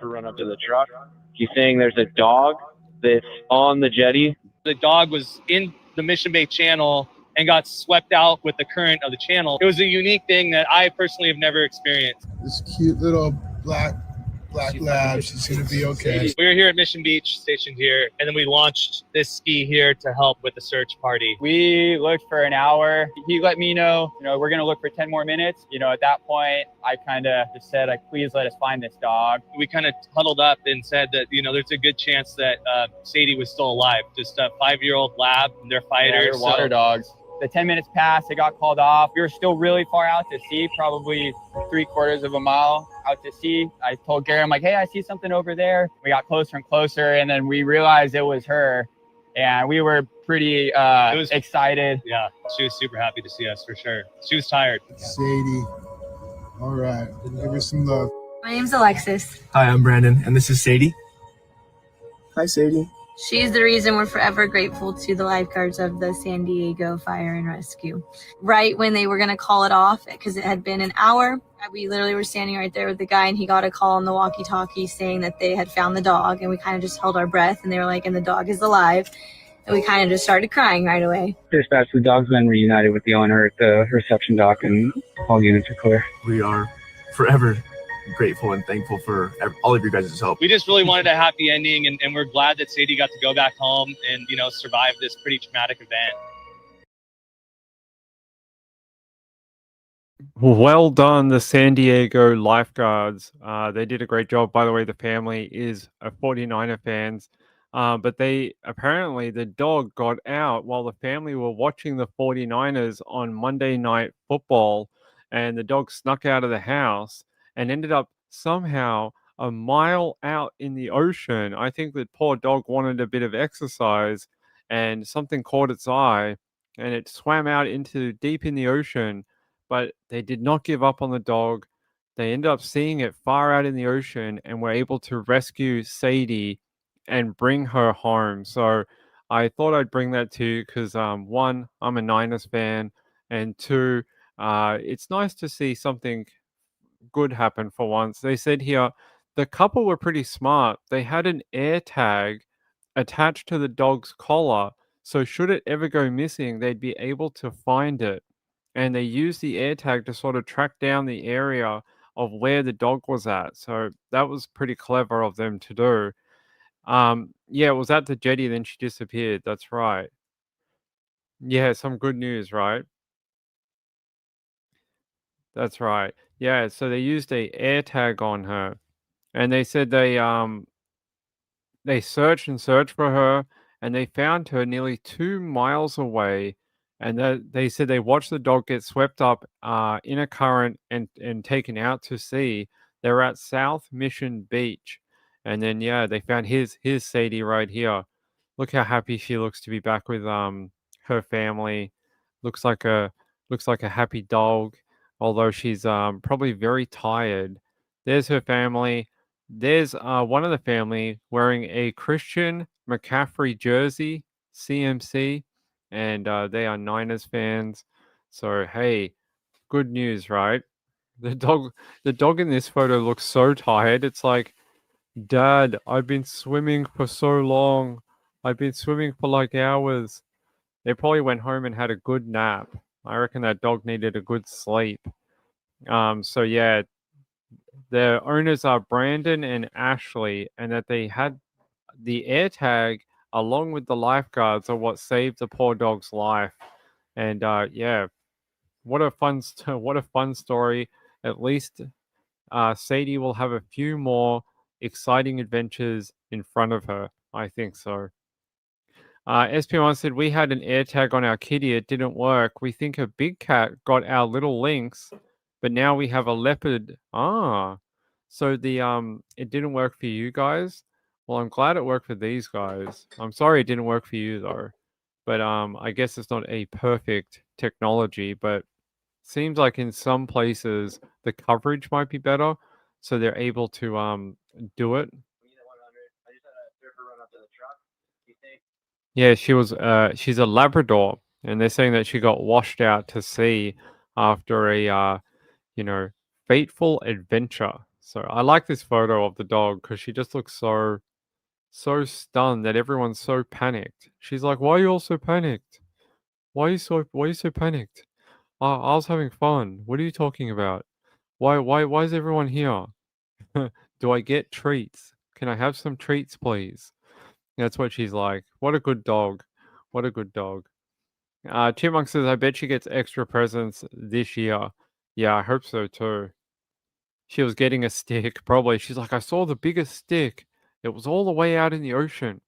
Run up to the truck. He's saying there's a dog that's on the jetty. The dog was in the Mission Bay Channel and got swept out with the current of the channel. It was a unique thing that I personally have never experienced. This cute little black lab, she's gonna be okay. We were here at Mission Beach, stationed here, and then we launched this ski here to help with the search party. We looked for an hour. He let me know, we're gonna look for 10 more minutes. At that point, I kind of just said, please let us find this dog. We kind of huddled up and said that, there's a good chance that Sadie was still alive. Just a 5-year-old lab, and they're fighters. They're water dogs. The 10 minutes passed, it got called off. We were still really far out to sea, probably 3/4 of a mile out to sea. I told Gary, I'm like, hey, I see something over there. We got closer and closer, and then we realized it was her. And we were pretty excited. Yeah, she was super happy to see us, for sure. She was tired. Sadie. All right, give her some love. My name's Alexis. Hi, I'm Brandon, and this is Sadie. Hi, Sadie. She's the reason we're forever grateful to the lifeguards of the San Diego Fire and Rescue. Right when they were going to call it off, because it had been an hour, we literally were standing right there with the guy, and he got a call on the walkie-talkie saying that they had found the dog, and we kind of just held our breath, and they were like, and the dog is alive. And we kind of just started crying right away. Dispatch, the dog's been reunited with the owner at the reception dock, and all units are clear. We are forever grateful and thankful for all of your guys' help. We just really wanted a happy ending, and we're glad that Sadie got to go back home and, survive this pretty traumatic event. Well done, the San Diego lifeguards. They did a great job. By the way, the family is a 49er fans, but apparently the dog got out while the family were watching the 49ers on Monday Night Football, and the dog snuck out of the house and ended up somehow a mile out in the ocean. I think that poor dog wanted a bit of exercise, and something caught its eye, and it swam out into deep in the ocean. But they did not give up on the dog. They ended up seeing it far out in the ocean and were able to rescue Sadie and bring her home. So I thought I'd bring that to you because, one, I'm a Niners fan, and two, it's nice to see something good happen for once. They said here, the couple were pretty smart. They had an air tag attached to the dog's collar, so should it ever go missing, they'd be able to find it. And they used the air tag to sort of track down the area of where the dog was at. So that was pretty clever of them to do. Yeah, it was at the jetty, then she disappeared. That's right. Yeah, some good news, right? That's right. Yeah, so they used a air tag on her, and they said they searched and searched for her, and they found her nearly 2 miles away, and that they said they watched the dog get swept up, in a current and taken out to sea. They were at South Mission Beach, and then, yeah, they found here's Sadie right here. Look how happy she looks to be back with, her family. Looks like a looks like a happy dog, although she's, probably very tired. There's her family. There's one of the family wearing a Christian McCaffrey jersey, CMC, and they are Niners fans. So hey, good news, right? The dog, the dog in this photo looks so tired. It's like, Dad, I've been swimming for so long. I've been swimming for like hours. They probably went home and had a good nap. I reckon that dog needed a good sleep. So yeah, the owners are Brandon and Ashley, and that they had the air tag along with the lifeguards are what saved the poor dog's life. And yeah, what a what a fun story. At least Sadie will have a few more exciting adventures in front of her. I think so. SP1 said we had an air tag on our kitty. It didn't work. We think a big cat got our little lynx, but now we have a leopard. So the it didn't work for you guys. Well, I'm glad it worked for these guys. I'm sorry it didn't work for you though. But I guess it's not a perfect technology, but seems like in some places the coverage might be better, so they're able to do it. Yeah, she's a Labrador, and they're saying that she got washed out to sea after a you know, fateful adventure. So I like this photo of the dog because she just looks so stunned that everyone's so panicked. She's like, "Why are you all so panicked? Why are you so panicked? I was having fun. What are you talking about? Why is everyone here? Do I get treats? Can I have some treats, please?" That's what she's like. What a good dog. What a good dog. Chipmunk says, I bet she gets extra presents this year. Yeah, I hope so too. She was getting a stick, probably. She's like, I saw the biggest stick. It was all the way out in the ocean.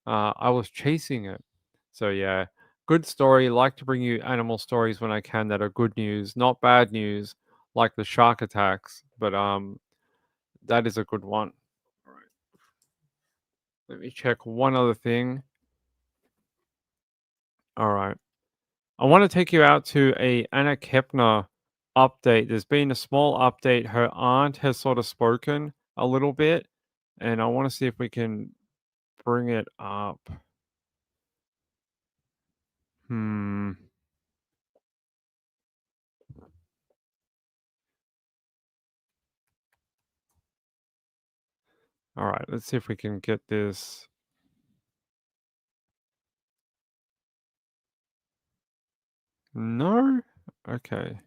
I was chasing it. So yeah, good story. Like to bring you animal stories when I can that are good news, not bad news, like the shark attacks. But that is a good one. All right. Let me check one other thing. All right. I want to take you out to a Anna Kepner update. There's been a small update. Her aunt has sort of spoken a little bit, and I want to see if we can bring it up. All right, let's see if we can get this. No? Okay.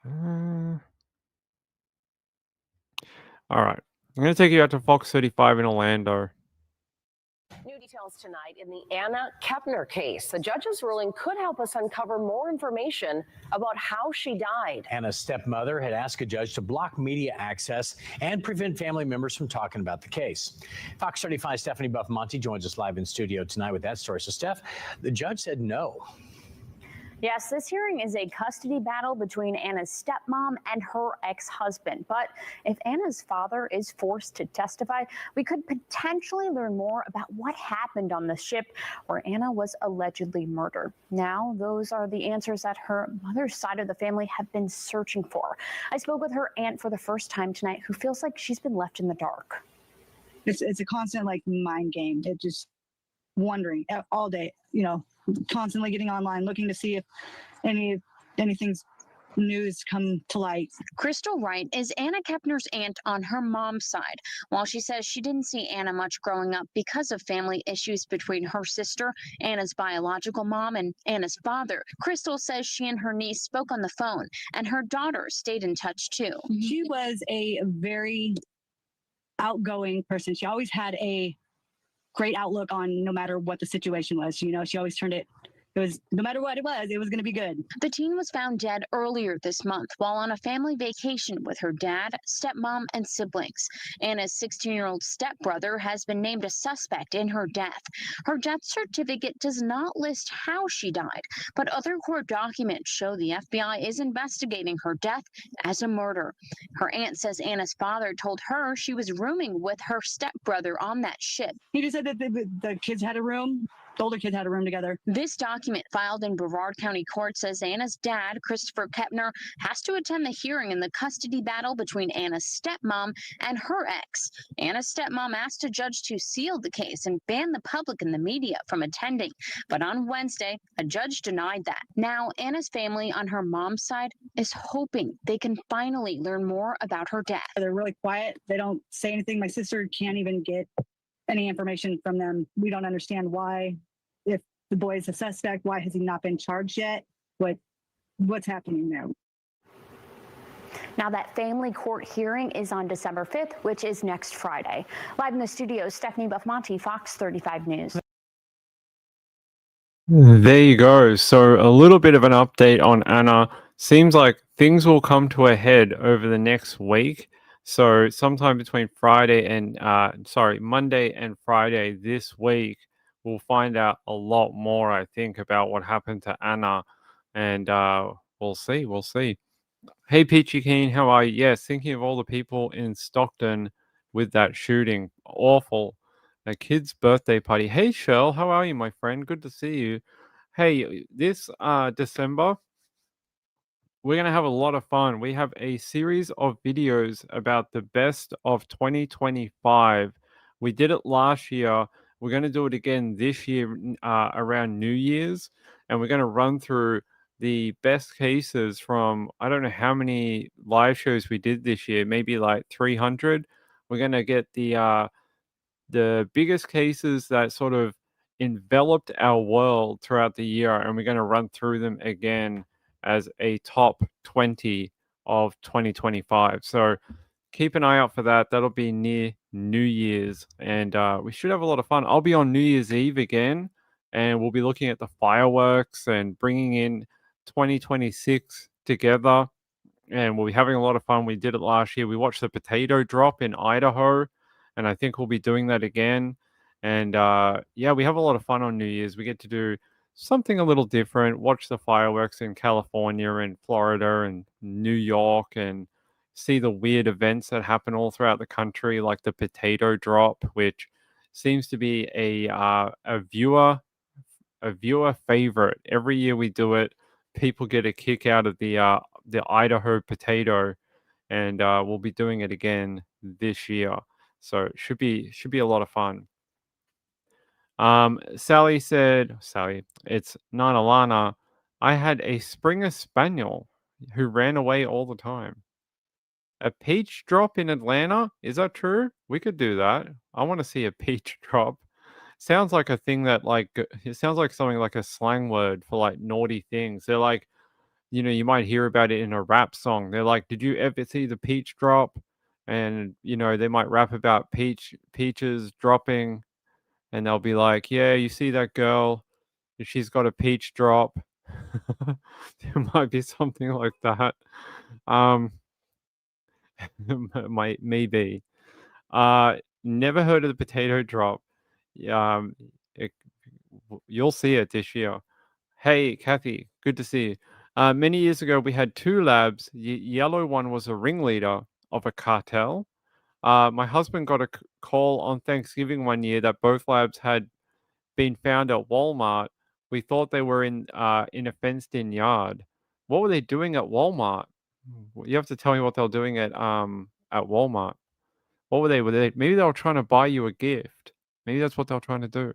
All right. I'm going to take you out to Fox 35 in Orlando. New details tonight in the Anna Kepner case. The judge's ruling could help us uncover more information about how she died. Anna's stepmother had asked a judge to block media access and prevent family members from talking about the case. Fox 35's Stephanie Buffamonte joins us live in studio tonight with that story. So, Steph, the judge said no. Yes, this hearing is a custody battle between Anna's stepmom and her ex-husband. But if Anna's father is forced to testify, we could potentially learn more about what happened on the ship where Anna was allegedly murdered. Now, those are the answers that her mother's side of the family have been searching for. I spoke with her aunt for the first time tonight, who feels like she's been left in the dark. It's a constant mind game. It just wondering all day, constantly getting online, looking to see if anything's news come to light. Crystal Wright is Anna Kepner's aunt on her mom's side. While she says she didn't see Anna much growing up because of family issues between her sister, Anna's biological mom, and Anna's father, Crystal says she and her niece spoke on the phone, and her daughter stayed in touch too. She was a very outgoing person. She always had a great outlook on no matter what the situation was. You know, she always turned it. It was no matter what it was going to be good. The teen was found dead earlier this month while on a family vacation with her dad, stepmom, and siblings. Anna's 16-year-old stepbrother has been named a suspect in her death. Her death certificate does not list how she died, but other court documents show the FBI is investigating her death as a murder. Her aunt says Anna's father told her she was rooming with her stepbrother on that ship. He just said that the kids had a room. The older kids had a room together. This document filed in Brevard County Court says Anna's dad, Christopher Kepner, has to attend the hearing in the custody battle between Anna's stepmom and her ex. Anna's stepmom asked a judge to seal the case and ban the public and the media from attending. But on Wednesday, a judge denied that. Now, Anna's family on her mom's side is hoping they can finally learn more about her death. They're really quiet. They don't say anything. My sister can't even get any information from them. We don't understand why. If the boy is a suspect, why has he not been charged yet? What's happening there? Now, that family court hearing is on December 5th, which is next Friday. Live in the studio, Stephanie Buffmonte, Fox 35 News. There you go. So a little bit of an update on Anna. Seems like things will come to a head over the next week. So sometime between Monday and Friday this week, we'll find out a lot more, I think, about what happened to Anna. And we'll see. Hey, Peachy Keen, how are you? Yes, thinking of all the people in Stockton with that shooting. Awful. A kid's birthday party. Hey, Shell, how are you, my friend? Good to see you. Hey, this December, we're going to have a lot of fun. We have a series of videos about the best of 2025. We did it last year. We're going to do it again this year around New Year's. And we're going to run through the best cases from, I don't know how many live shows we did this year, maybe like 300. We're going to get the biggest cases that sort of enveloped our world throughout the year. And we're going to run through them again as a top 20 of 2025. So keep an eye out for that. That'll be near New Year's, and we should have a lot of fun. I'll be on New Year's Eve again, and we'll be looking at the fireworks and bringing in 2026 together, and we'll be having a lot of fun. We did it last year. We watched the potato drop in Idaho, and I think we'll be doing that again. And yeah, we have a lot of fun on New Year's. We get to do something a little different, watch the fireworks in California and Florida and New York, and see the weird events that happen all throughout the country, like the potato drop, which seems to be a viewer favorite. Every year we do it, people get a kick out of the Idaho potato, and we'll be doing it again this year. So it should be a lot of fun. Sally, it's Nana Lana. I had a Springer Spaniel who ran away all the time. A peach drop in Atlanta? Is that true? We could do that. I want to see a peach drop. Sounds like a thing that, like, it sounds like something like a slang word for like naughty things. They're like, you might hear about it in a rap song. They're like, did you ever see the peach drop? And, they might rap about peaches dropping. And they'll be like, yeah, you see that girl? She's got a peach drop. There might be something like that. Maybe. Never heard of the potato drop. You'll see it this year. Hey, Kathy, good to see you. Many years ago, we had two labs. Yellow one was a ringleader of a cartel. My husband got a call on Thanksgiving one year that both labs had been found at Walmart. We thought they were in a fenced-in yard. What were they doing at Walmart? You have to tell me what they were doing at Walmart. What were they? Maybe they were trying to buy you a gift. Maybe that's what they were trying to do.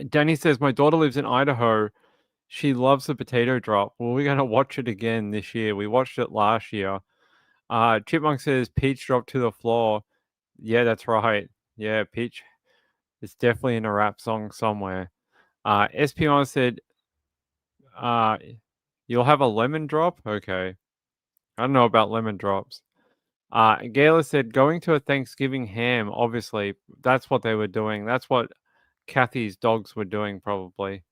Danny says, my daughter lives in Idaho. She loves the potato drop. Well, we're gonna watch it again this year. We watched it last year. Chipmunk says Peach dropped to the floor. Yeah, that's right. Yeah, Peach. It's definitely in a rap song somewhere. SP1 said, you'll have a lemon drop? Okay. I don't know about lemon drops. Gayla said, going to a Thanksgiving ham, obviously. That's what they were doing. That's what Kathy's dogs were doing, probably.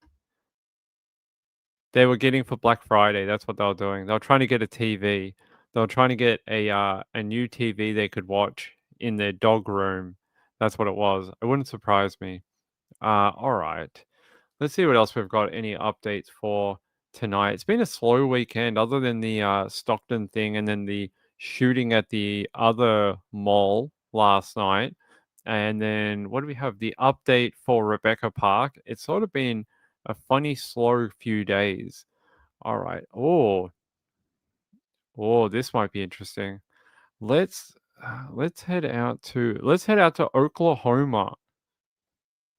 They were getting for Black Friday. That's what they were doing. They were trying to get a TV. They were trying to get a new TV they could watch in their dog room. That's what it was. It wouldn't surprise me. All right. Let's see what else we've got. Any updates for tonight? It's been a slow weekend, other than the Stockton thing and then the shooting at the other mall last night. And then what do we have? The update for Rebecca Park. It's sort of been a funny, slow few days. All right. Oh, this might be interesting. Let's head out to Oklahoma.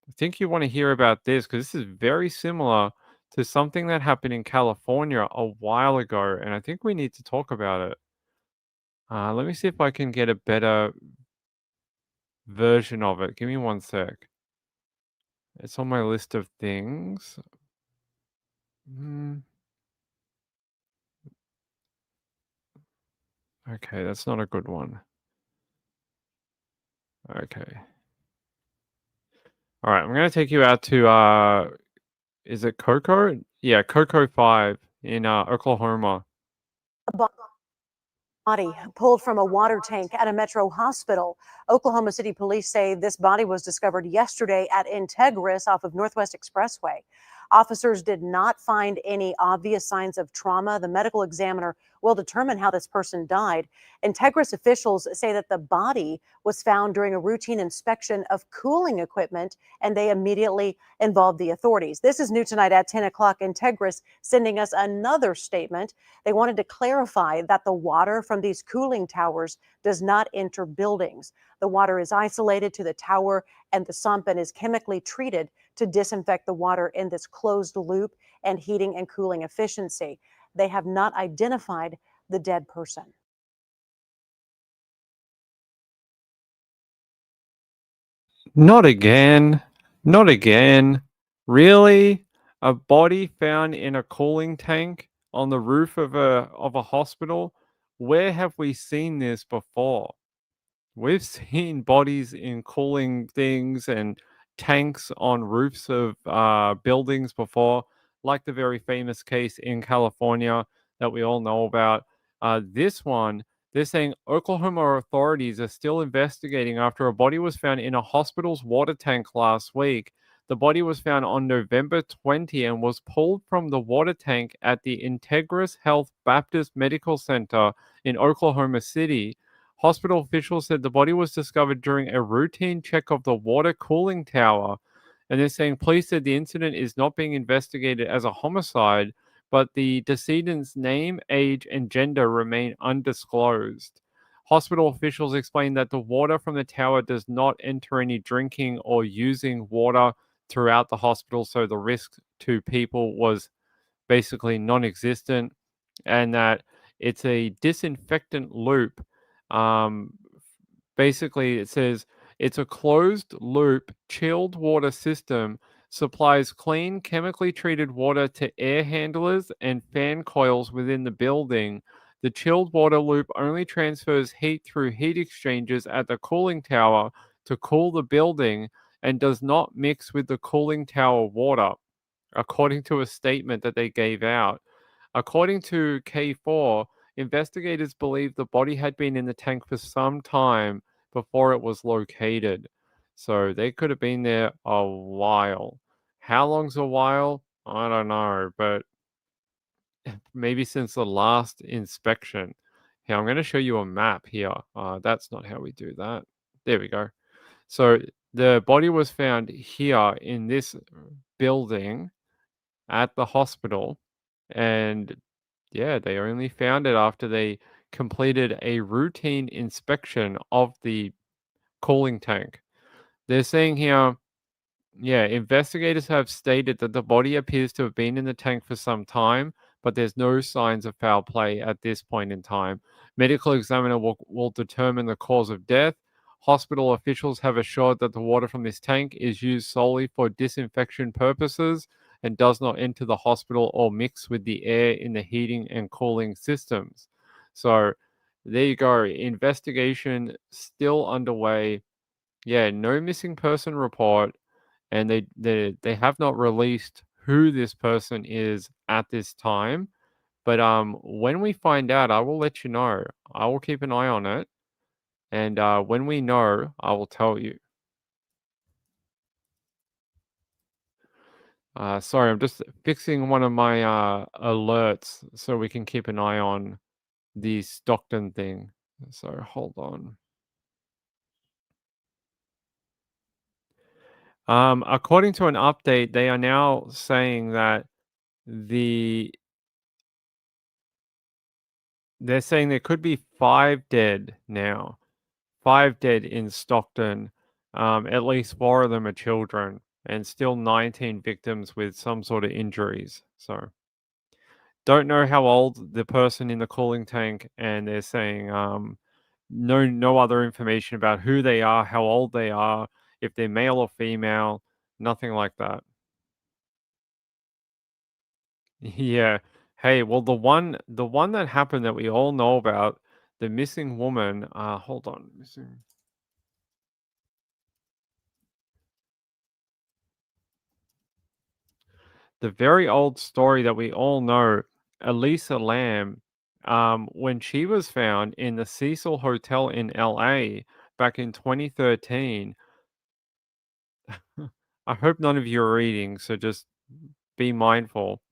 I think you want to hear about this because this is very similar to something that happened in California a while ago, and I think we need to talk about it. Let me see if I can get a better version of it. Give me one sec. It's on my list of things. Okay, that's not a good one. Okay. All right, I'm going to take you out to, is it Coco? Yeah, Coco 5 in Oklahoma. Body pulled from a water tank at a Metro hospital. Oklahoma City police say this body was discovered yesterday at Integris off of Northwest Expressway. Officers did not find any obvious signs of trauma. The medical examiner will determine how this person died. Integris officials say that the body was found during a routine inspection of cooling equipment, and they immediately involved the authorities. This is new tonight at 10 o'clock. Integris sending us another statement. They wanted to clarify that the water from these cooling towers does not enter buildings. The water is isolated to the tower and the sump and is chemically treated to disinfect the water in this closed loop and heating and cooling efficiency. They have not identified the dead person. Not again. Not again. Really? A body found in a cooling tank on the roof of a hospital? Where have we seen this before? We've seen bodies in cooling things and tanks on roofs of buildings before, like the very famous case in California that we all know about. This one, they're saying Oklahoma authorities are still investigating after a body was found in a hospital's water tank last week. The body was found on November 20 and was pulled from the water tank at the Integris Health Baptist Medical Center in Oklahoma City. Hospital officials said the body was discovered during a routine check of the water cooling tower. And they're saying police said the incident is not being investigated as a homicide, but the decedent's name, age, and gender remain undisclosed. Hospital officials explained that the water from the tower does not enter any drinking or using water throughout the hospital, so the risk to people was basically non-existent, and that it's a disinfectant loop. Basically, it says it's a closed loop chilled water system, supplies clean chemically treated water to air handlers and fan coils within the building. The chilled water loop only transfers heat through heat exchangers at the cooling tower to cool the building and does not mix with the cooling tower water, according to a statement that they gave out. According to K4, investigators believe the body had been in the tank for some time before it was located. So they could have been there a while. How long's a while? I don't know, but maybe since the last inspection. Here, I'm going to show you a map here. That's not how we do that. There we go. So the body was found here in this building at the hospital. And yeah, they only found it after they completed a routine inspection of the cooling tank. They're saying here, Yeah, investigators have stated that the body appears to have been in the tank for some time, but there's no signs of foul play at this point in time. Medical examiner will determine the cause of death. Hospital officials have assured that the water from this tank is used solely for disinfection purposes and does not enter the hospital or mix with the air in the heating and cooling systems. So there you go. Investigation still underway. Yeah, no missing person report, and they have not released who this person is at this time. But when we find out, I will let you know. I will keep an eye on it, and when we know, I will tell you. Sorry, I'm just fixing one of my alerts so we can keep an eye on the Stockton thing. So hold on. According to an update, they are now saying that they're saying there could be 5 dead now. 5 dead in Stockton. At least 4 of them are children, and still 19 victims with some sort of injuries. So don't know how old the person in the cooling tank, and they're saying no other information about who they are, how old they are, if they're male or female, nothing like that. Yeah. Hey, well, the one that happened that we all know about, the missing woman. Hold on, missing. The very old story that we all know, Elisa Lam, when she was found in the Cecil Hotel in LA back in 2013. I hope none of you are reading, so just be mindful.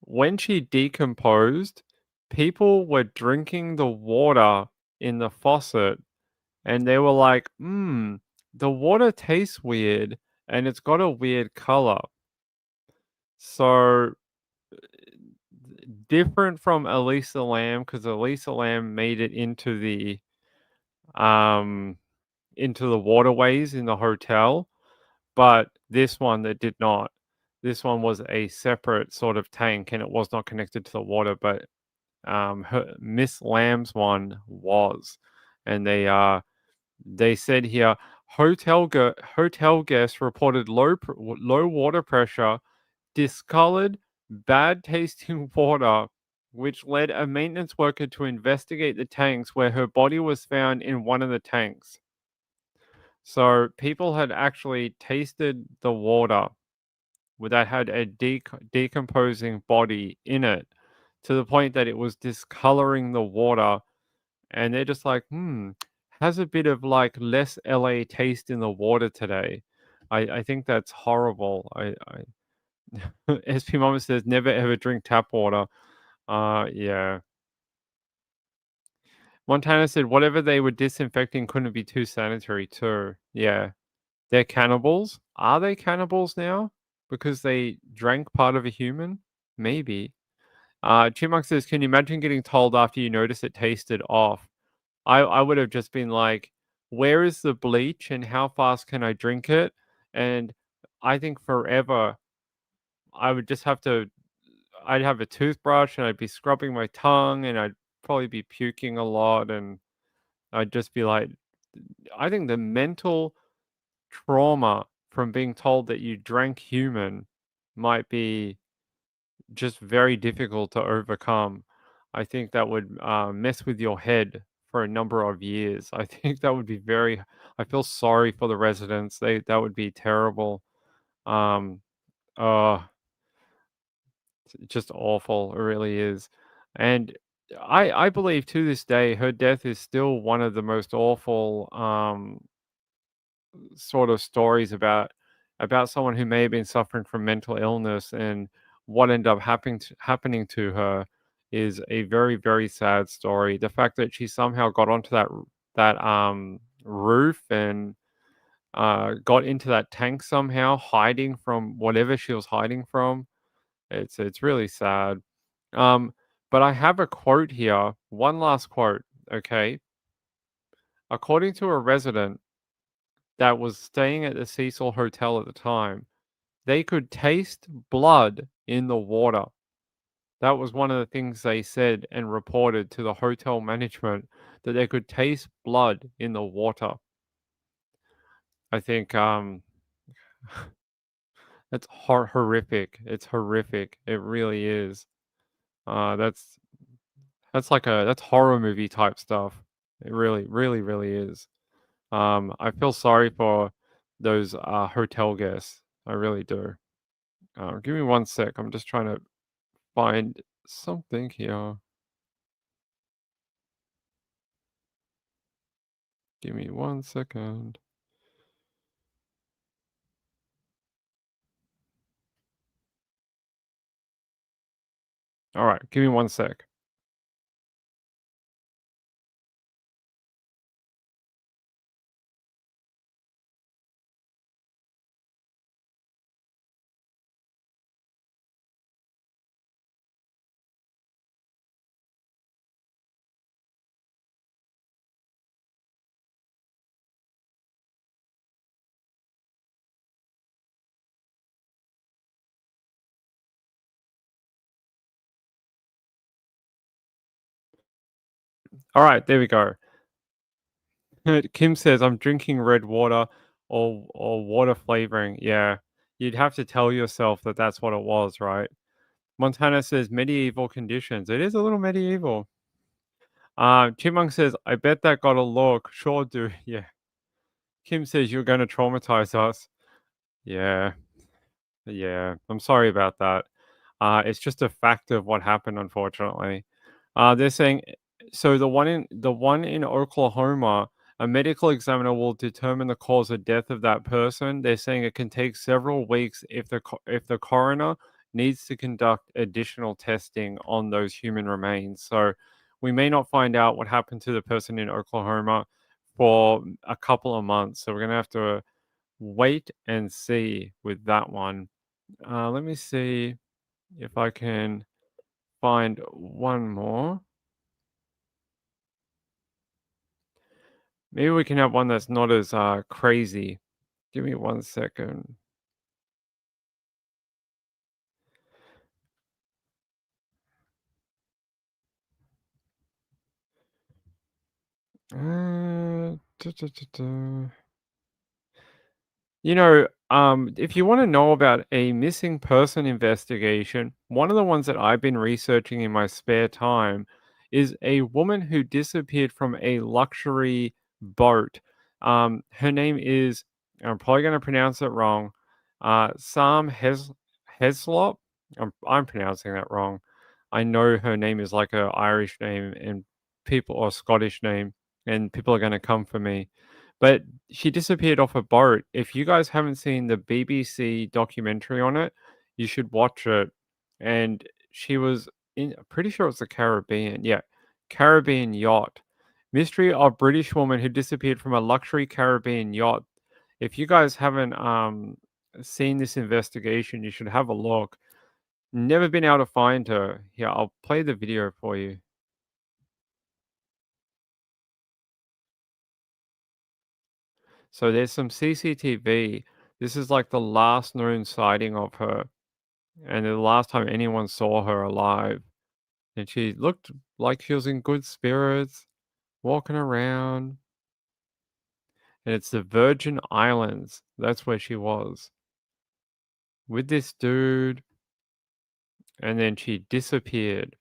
When she decomposed, people were drinking the water in the faucet and they were like, the water tastes weird and it's got a weird color. So different from Elisa Lam, because Elisa Lam made it into the waterways in the hotel, but this one that did not. This one was a separate sort of tank and it was not connected to the water, but Miss Lamb's one was. And they said here hotel guests reported low water pressure, discolored, bad tasting water, which led a maintenance worker to investigate the tanks where her body was found in one of the tanks. So people had actually tasted the water that had a decomposing body in it, to the point that it was discoloring the water, and they're just like, has a bit of like less LA taste in the water today. I think that's horrible. I SP Mama says never ever drink tap water. Yeah. Montana said whatever they were disinfecting couldn't be too sanitary too. Yeah. They're cannibals. Are they cannibals now? Because they drank part of a human? Maybe. Chipmunk says, can you imagine getting told after you notice it tasted off? I would have just been like, where is the bleach and how fast can I drink it? And I think forever, I would just I'd have a toothbrush and I'd be scrubbing my tongue and I'd probably be puking a lot. And I'd just be like, I think the mental trauma from being told that you drank human might be just very difficult to overcome. I think that would mess with your head for a number of years. I think that would be I feel sorry for the residents. That would be terrible. Uh, it's just awful. It really is. And I believe to this day her death is still one of the most awful sort of stories about someone who may have been suffering from mental illness, and what ended up happening to her is a very, very sad story. The fact that she somehow got onto that roof and got into that tank somehow, hiding from whatever she was hiding from, it's really sad. But I have a quote here, one last quote, okay? According to a resident, that was staying at the Cecil Hotel at the time, they could taste blood in the water. That was one of the things they said and reported to the hotel management, that they could taste blood in the water. I think that's horrific. It's horrific. It really is. That's that's horror movie type stuff. It really, really, really is. I feel sorry for those hotel guests. I really do. Give me 1 sec. I'm just trying to find something here. Give me 1 second. All right, give me 1 sec. All right, there we go. Kim says, I'm drinking red water or water flavoring. Yeah, you'd have to tell yourself that that's what it was, right? Montana says, medieval conditions. It is a little medieval. Chipmunk says, I bet that got a look. Sure do. Yeah. Kim says, you're going to traumatize us. Yeah. Yeah. I'm sorry about that. It's just a fact of what happened, unfortunately. They're saying, so the one in Oklahoma, a medical examiner will determine the cause of death of that person. They're saying it can take several weeks if the coroner needs to conduct additional testing on those human remains. So we may not find out what happened to the person in Oklahoma for a couple of months. So we're going to have to wait and see with that one. Let me see if I can find one more. Maybe we can have one that's not as crazy. Give me 1 second. You know, if you want to know about a missing person investigation, one of the ones that I've been researching in my spare time is a woman who disappeared from a luxury boat. Her name is, I'm probably going to pronounce it wrong, Sam Heslop. I'm pronouncing that wrong. I know her name is like a Irish name and people or Scottish name, and people are going to come for me. But she disappeared off a boat. If you guys haven't seen the BBC documentary on it, you should watch it. And she was in, pretty sure it's the Caribbean. Yeah, Caribbean yacht. Mystery of British woman who disappeared from a luxury Caribbean yacht. If you guys haven't seen this investigation, you should have a look. Never been able to find her. Here, I'll play the video for you. So there's some CCTV. This is like the last known sighting of her, and the last time anyone saw her alive. And she looked like she was in good spirits, walking around. And it's the Virgin Islands. That's where she was. With this dude. And then she disappeared.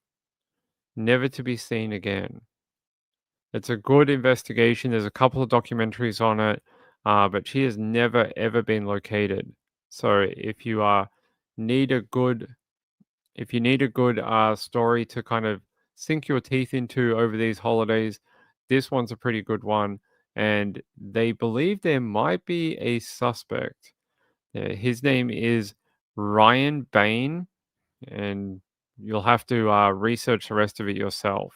Never to be seen again. It's a good investigation. There's a couple of documentaries on it. But she has never ever been located. So if you need a good story to kind of sink your teeth into over these holidays, this one's a pretty good one. And they believe there might be a suspect. His name is Ryan Bain, and you'll have to research the rest of it yourself.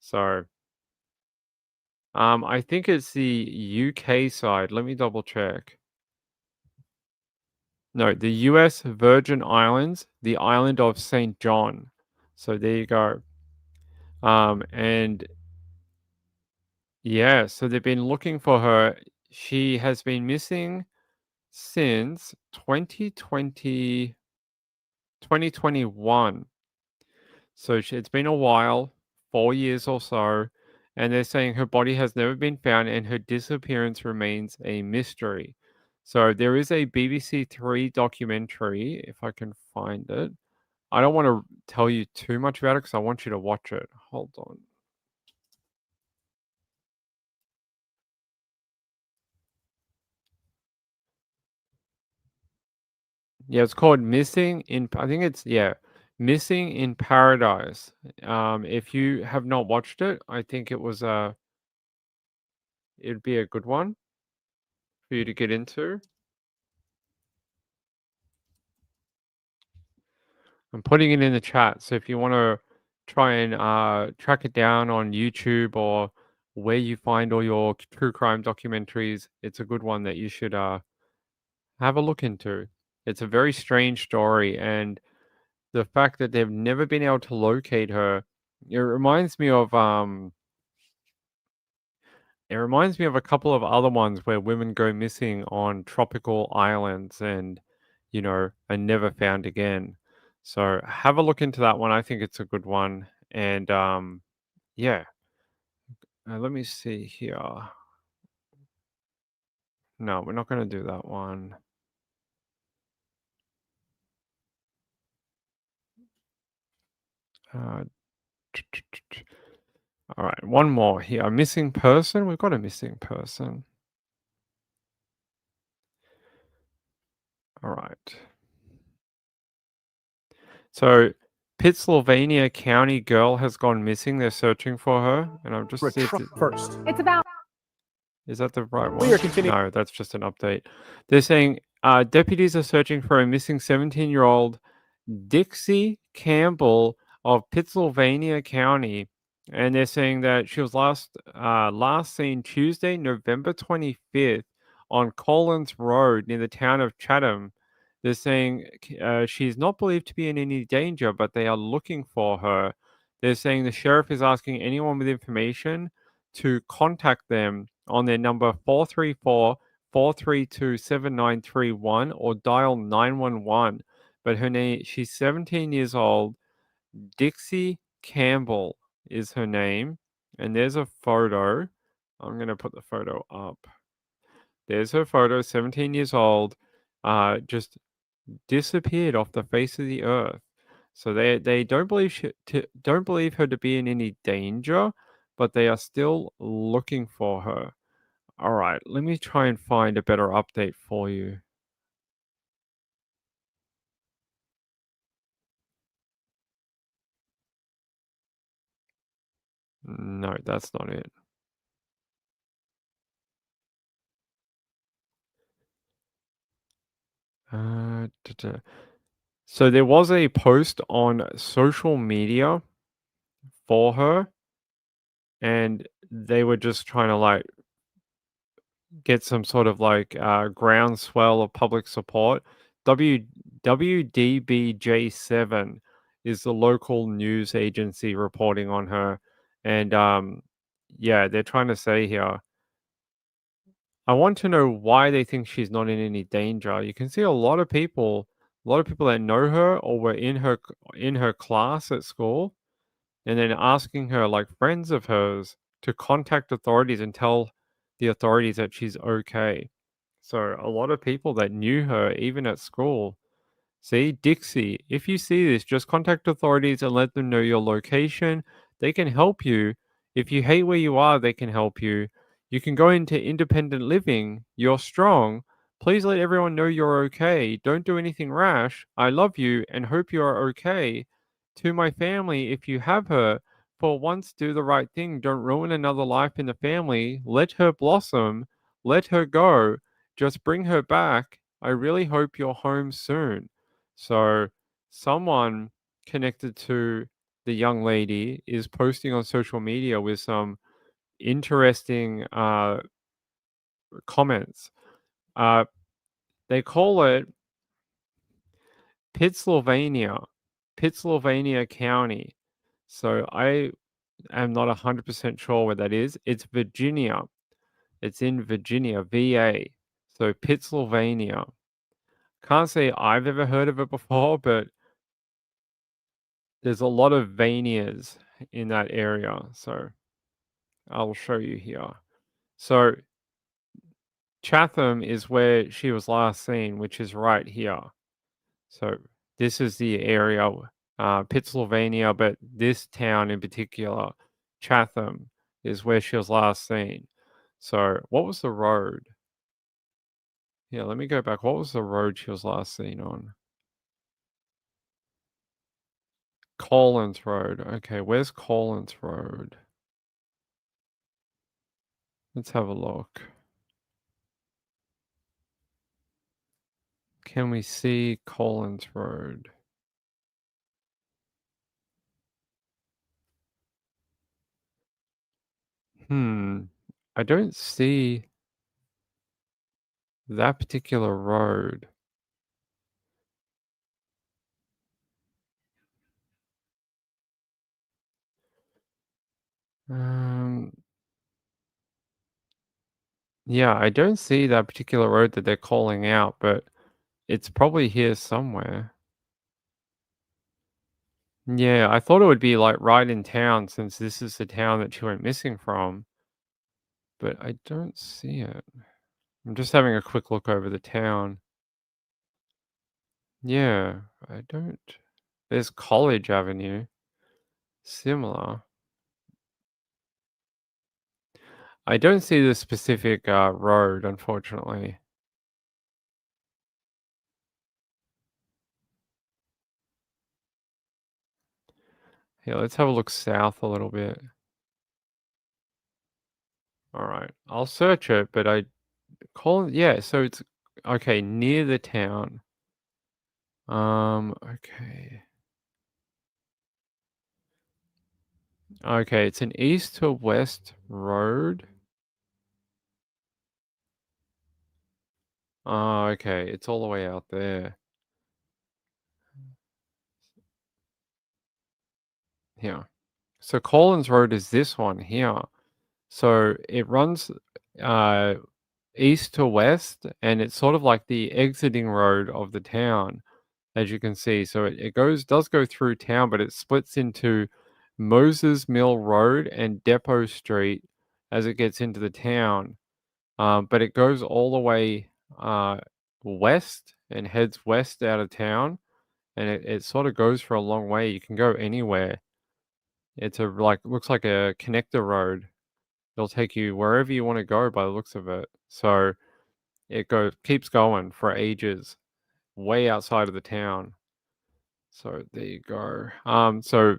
So I think it's the UK side. Let me double check. No, the US Virgin Islands, the island of St. John. So there you go. And yeah, so they've been looking for her. she has been missing since 2021. So it's been a while, 4 years or so, and they're saying her body has never been found and her disappearance remains a mystery. So there is a BBC Three documentary, if I can find it. I don't want to tell you too much about it because I want you to watch it. Hold on. Yeah, it's called Missing in. I think it's Missing in Paradise. If you have not watched it, I think it'd be a good one for you to get into. I'm putting it in the chat, so if you want to try and track it down on YouTube or where you find all your true crime documentaries, it's a good one that you should have a look into. It's a very strange story, and the fact that they've never been able to locate her, it reminds me of a couple of other ones where women go missing on tropical islands and, are never found again. So have a look into that one. I think it's a good one. And yeah. Let me see here. No, we're not going to do that one. All right, one more here. A missing person. We've got a missing person. All right. So, Pittsylvania County girl has gone missing. They're searching for her, and I'm just first. It's about. Is that the right one? We are continuing. No, that's just an update. They're saying deputies are searching for a missing 17-year-old Dixie Campbell of Pittsylvania County, and they're saying that she was last seen Tuesday, November 25th, on Collins Road near the town of Chatham. They're saying she's not believed to be in any danger, but they are looking for her. They're saying the sheriff is asking anyone with information to contact them on their number 434-432-7931 or dial 911. But her name, she's 17 years old. Dixie Campbell is her name. And there's a photo. I'm going to put the photo up. There's her photo, 17 years old, just disappeared off the face of the earth. So they don't believe her to be in any danger, but they are still looking for her. All right, let me try and find a better update for you. No, that's not it. So there was a post on social media for her, and they were just trying to get some sort of groundswell of public support. WDBJ7 is the local news agency reporting on her, and they're trying to say here, I want to know why they think she's not in any danger. You can see a lot of people that know her or were in her class at school, and then asking her, like friends of hers, to contact authorities and tell the authorities that she's okay. So a lot of people that knew her, even at school. See, Dixie, if you see this, just contact authorities and let them know your location. They can help you. If you hate where you are, they can help you. You can go into independent living. You're strong. Please let everyone know you're okay. Don't do anything rash. I love you and hope you are okay. To my family, if you have her, for once do the right thing. Don't ruin another life in the family. Let her blossom. Let her go. Just bring her back. I really hope you're home soon. So someone connected to the young lady is posting on social media with some interesting comments. They call it Pittsylvania County. So I am not 100% sure where that is. It's Virginia. It's in Virginia, VA. So Pittsylvania. Can't say I've ever heard of it before, but there's a lot of Vanias in that area. So I'll show you here. So Chatham is where she was last seen, which is right here. So this is the area, Pittsylvania, but this town in particular, Chatham, is where she was last seen. So what was the road? Yeah, let me go back. What was the road she was last seen on? Collins Road. Okay, where's Collins Road? Let's have a look. Can we see Collins Road? I don't see that particular road. Yeah, I don't see that particular road that they're calling out, but it's probably here somewhere. Yeah, I thought it would be like right in town since this is the town that she went missing from, but I don't see it. I'm just having a quick look over the town. Yeah, I don't. There's College Avenue. Similar. I don't see the specific road, unfortunately. Here, let's have a look south a little bit. All right, I'll search it, but yeah, so it's okay near the town. Okay. Okay, it's an east to west road. Oh, okay, it's all the way out there. Here. So Collins Road is this one here. So it runs east to west, and it's sort of like the exiting road of the town, as you can see. So it does go through town, but it splits into Moses Mill Road and Depot Street as it gets into the town. But it goes all the way west and heads west out of town, and it sort of goes for a long way. You can go anywhere. It's looks like a connector road. It'll take you wherever you want to go by the looks of it. So it keeps going for ages, way outside of the town. So there you go. So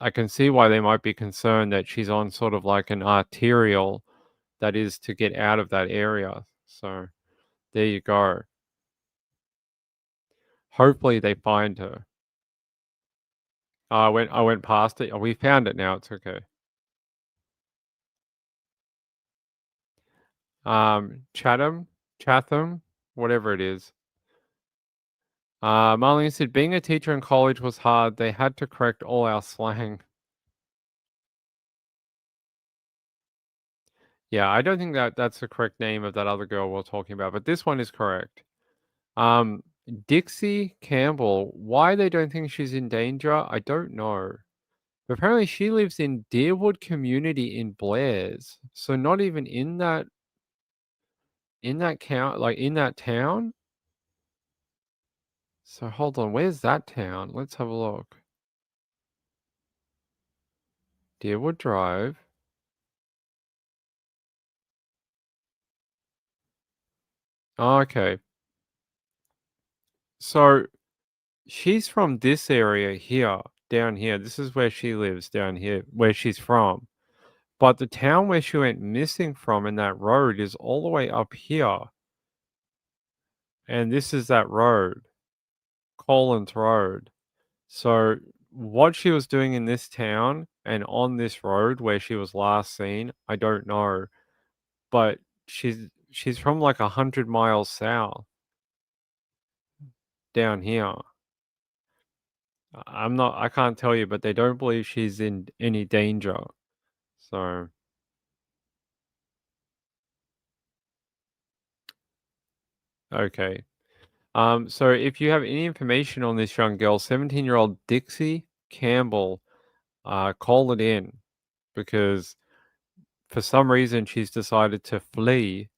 I can see why they might be concerned that she's on sort of like an arterial that is to get out of that area. So there you go. Hopefully they find her. I went past it. Oh, we found it now. It's okay. Chatham, whatever it is. Marlene said, being a teacher in college was hard. They had to correct all our slang. Yeah, I don't think that's the correct name of that other girl we're talking about, but this one is correct. Dixie Campbell, why they don't think she's in danger, I don't know. But apparently she lives in Deerwood community in Blair's. So not even in that town. So hold on, where's that town? Let's have a look. Deerwood Drive. Okay. So she's from this area here, down here. This is where she lives down here, where she's from. But the town where she went missing from in that road is all the way up here. And this is that road, Collins Road. So what she was doing in this town and on this road where she was last seen, I don't know. But she's from like 100 miles south down here. I can't tell you, but they don't believe she's in any danger. So Okay. So if you have any information on this young girl, 17-year-old Dixie Campbell, call it in, because for some reason she's decided to flee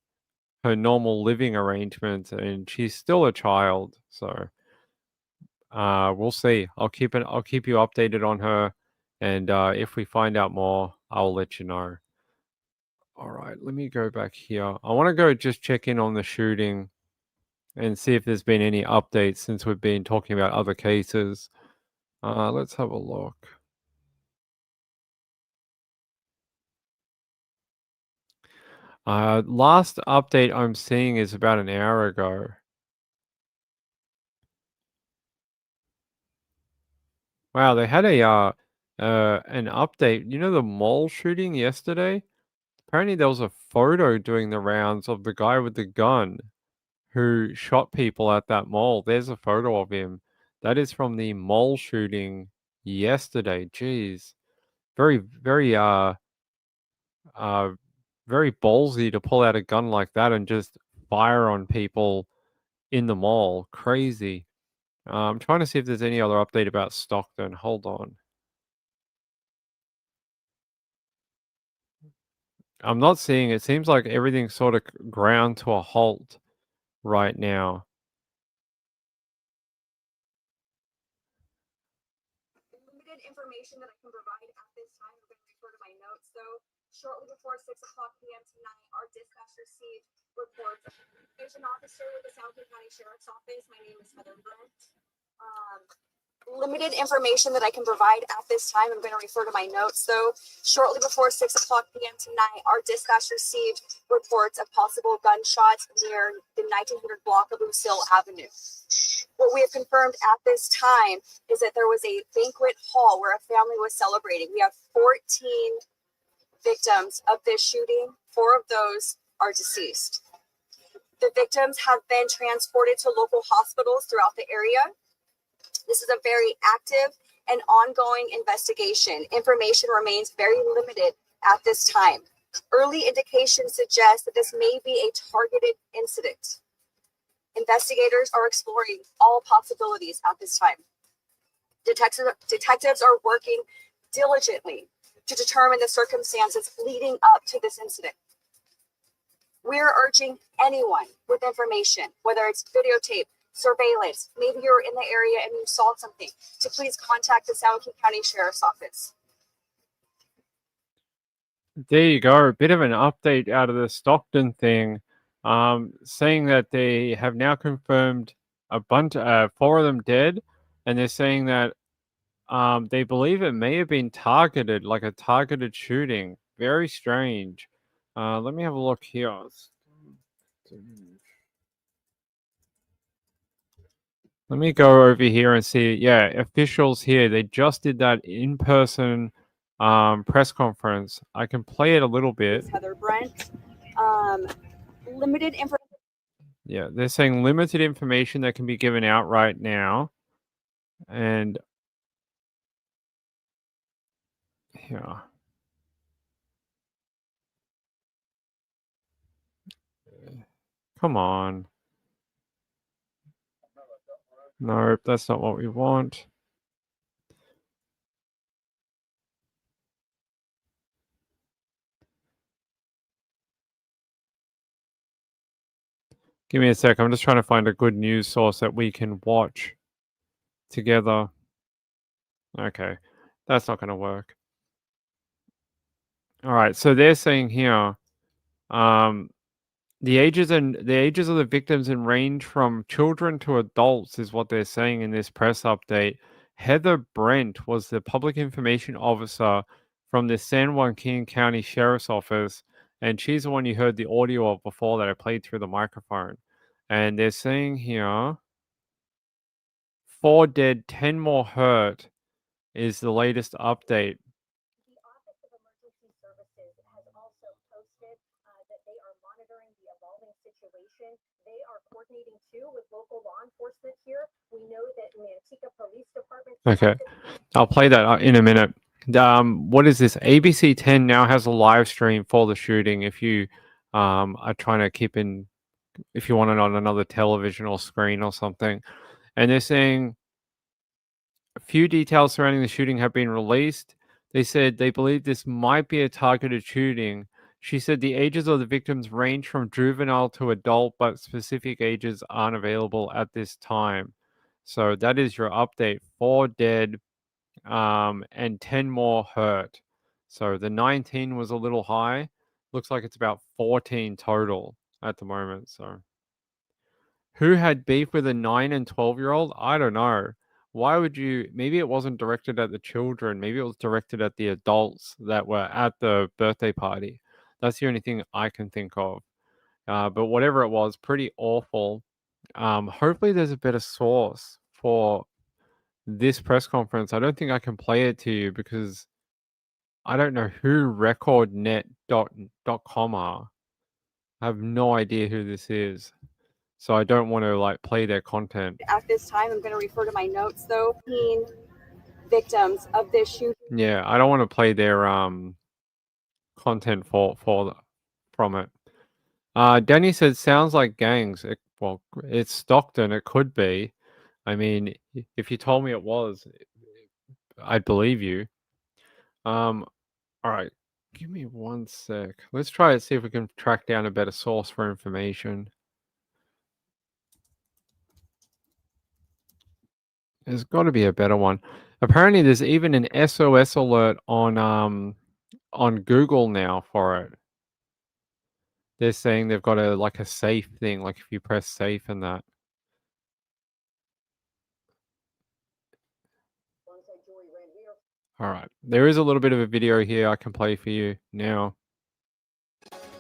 her normal living arrangements, and she's still a child. So we'll see. I'll keep you updated on her, and if we find out more, I'll let you know. All right, let me go back here. I want to go just check in on the shooting and see if there's been any updates since we've been talking about other cases. Let's have a look. Last update I'm seeing is about an hour ago. Wow, they had an update. You know the mall shooting yesterday? Apparently there was a photo doing the rounds of the guy with the gun who shot people at that mall. There's a photo of him. That is from the mall shooting yesterday. Jeez. Very, very very ballsy to pull out a gun like that and just fire on people in the mall. Crazy. I'm trying to see if there's any other update about Stockton. Hold on. I'm not seeing it. Seems like everything's sort of ground to a halt right now. Limited information that I can provide at this time. I'm going to refer to my notes. So shortly before 6 o'clock p.m. tonight, our dispatch received reports. There's an officer with the South County Sheriff's Office. My name is Heather Brent. Limited information that I can provide at this time. I'm going to refer to my notes. So shortly before 6 o'clock p.m. tonight, our dispatch received reports of possible gunshots near the 1900 block of Lucille Avenue. What we have confirmed at this time is that there was a banquet hall where a family was celebrating. We have 14 victims of this shooting. 4 of those are deceased. The victims have been transported to local hospitals throughout the area. This is a very active and ongoing investigation. Information remains very limited at this time. Early indications suggest that this may be a targeted incident. Investigators are exploring all possibilities at this time. Detectives are working diligently to determine the circumstances leading up to this incident. We're urging anyone with information, whether it's videotape, surveillance, maybe you're in the area and you saw something, to please contact the San Joaquin County Sheriff's Office. There you go. A bit of an update out of the Stockton thing, saying that they have now confirmed a bunch, 4 of them dead, and they're saying that they believe it may have been targeted, like a targeted shooting. Very strange. Let me have a look here. Let me go over here and see. Yeah, officials here. They just did that in-person press conference. I can play it a little bit. Heather Brent. Limited information. Yeah, they're saying limited information that can be given out right now. And yeah. Come on. Nope, that's not what we want. Give me a sec. I'm just trying to find a good news source that we can watch together. Okay, that's not going to work. All right, so they're saying here, the ages of the victims range from children to adults, is what they're saying in this press update. Heather Brent was the public information officer from the San Joaquin County Sheriff's Office, and she's the one you heard the audio of before that I played through the microphone. And they're saying here, 4 dead, 10 more hurt is the latest update. The Office of Emergency Services has also posted that they are monitoring the evolving situation. They are coordinating too with local law enforcement here. We know that Manteca Police Department. Okay, I'll play that in a minute. What is this? ABC 10 now has a live stream for the shooting. If you are trying to keep in if you want it on another television or screen or something. And they're saying a few details surrounding the shooting have been released. They said they believe this might be a targeted shooting. She said the ages of the victims range from juvenile to adult, but specific ages aren't available at this time. So that is your update. 4 dead and 10 more hurt. So the 19 was a little high. Looks like it's about 14 total at the moment. So who had beef with a 9 and 12-year-old? I don't know. Why would you? Maybe it wasn't directed at the children. Maybe it was directed at the adults that were at the birthday party. That's the only thing I can think of. But whatever it was, pretty awful. Hopefully there's a better source for this press conference. I don't think I can play it to you because I don't know who recordnet.com are. I have no idea who this is. So I don't want to like play their content. At this time, I'm going to refer to my notes though. 15 victims of this shooting. Yeah, I don't want to play their content from it. Danny said sounds like gangs. Well, it's Stockton. It could be. I mean, if you told me it was, I'd believe you. All right, give me 1 sec. Let's try it. See if we can track down a better source for information. There's got to be a better one. Apparently, there's even an SOS alert on Google now for it. They're saying they've got a safe thing, like if you press safe and that. All right, there is a little bit of a video here I can play for you now.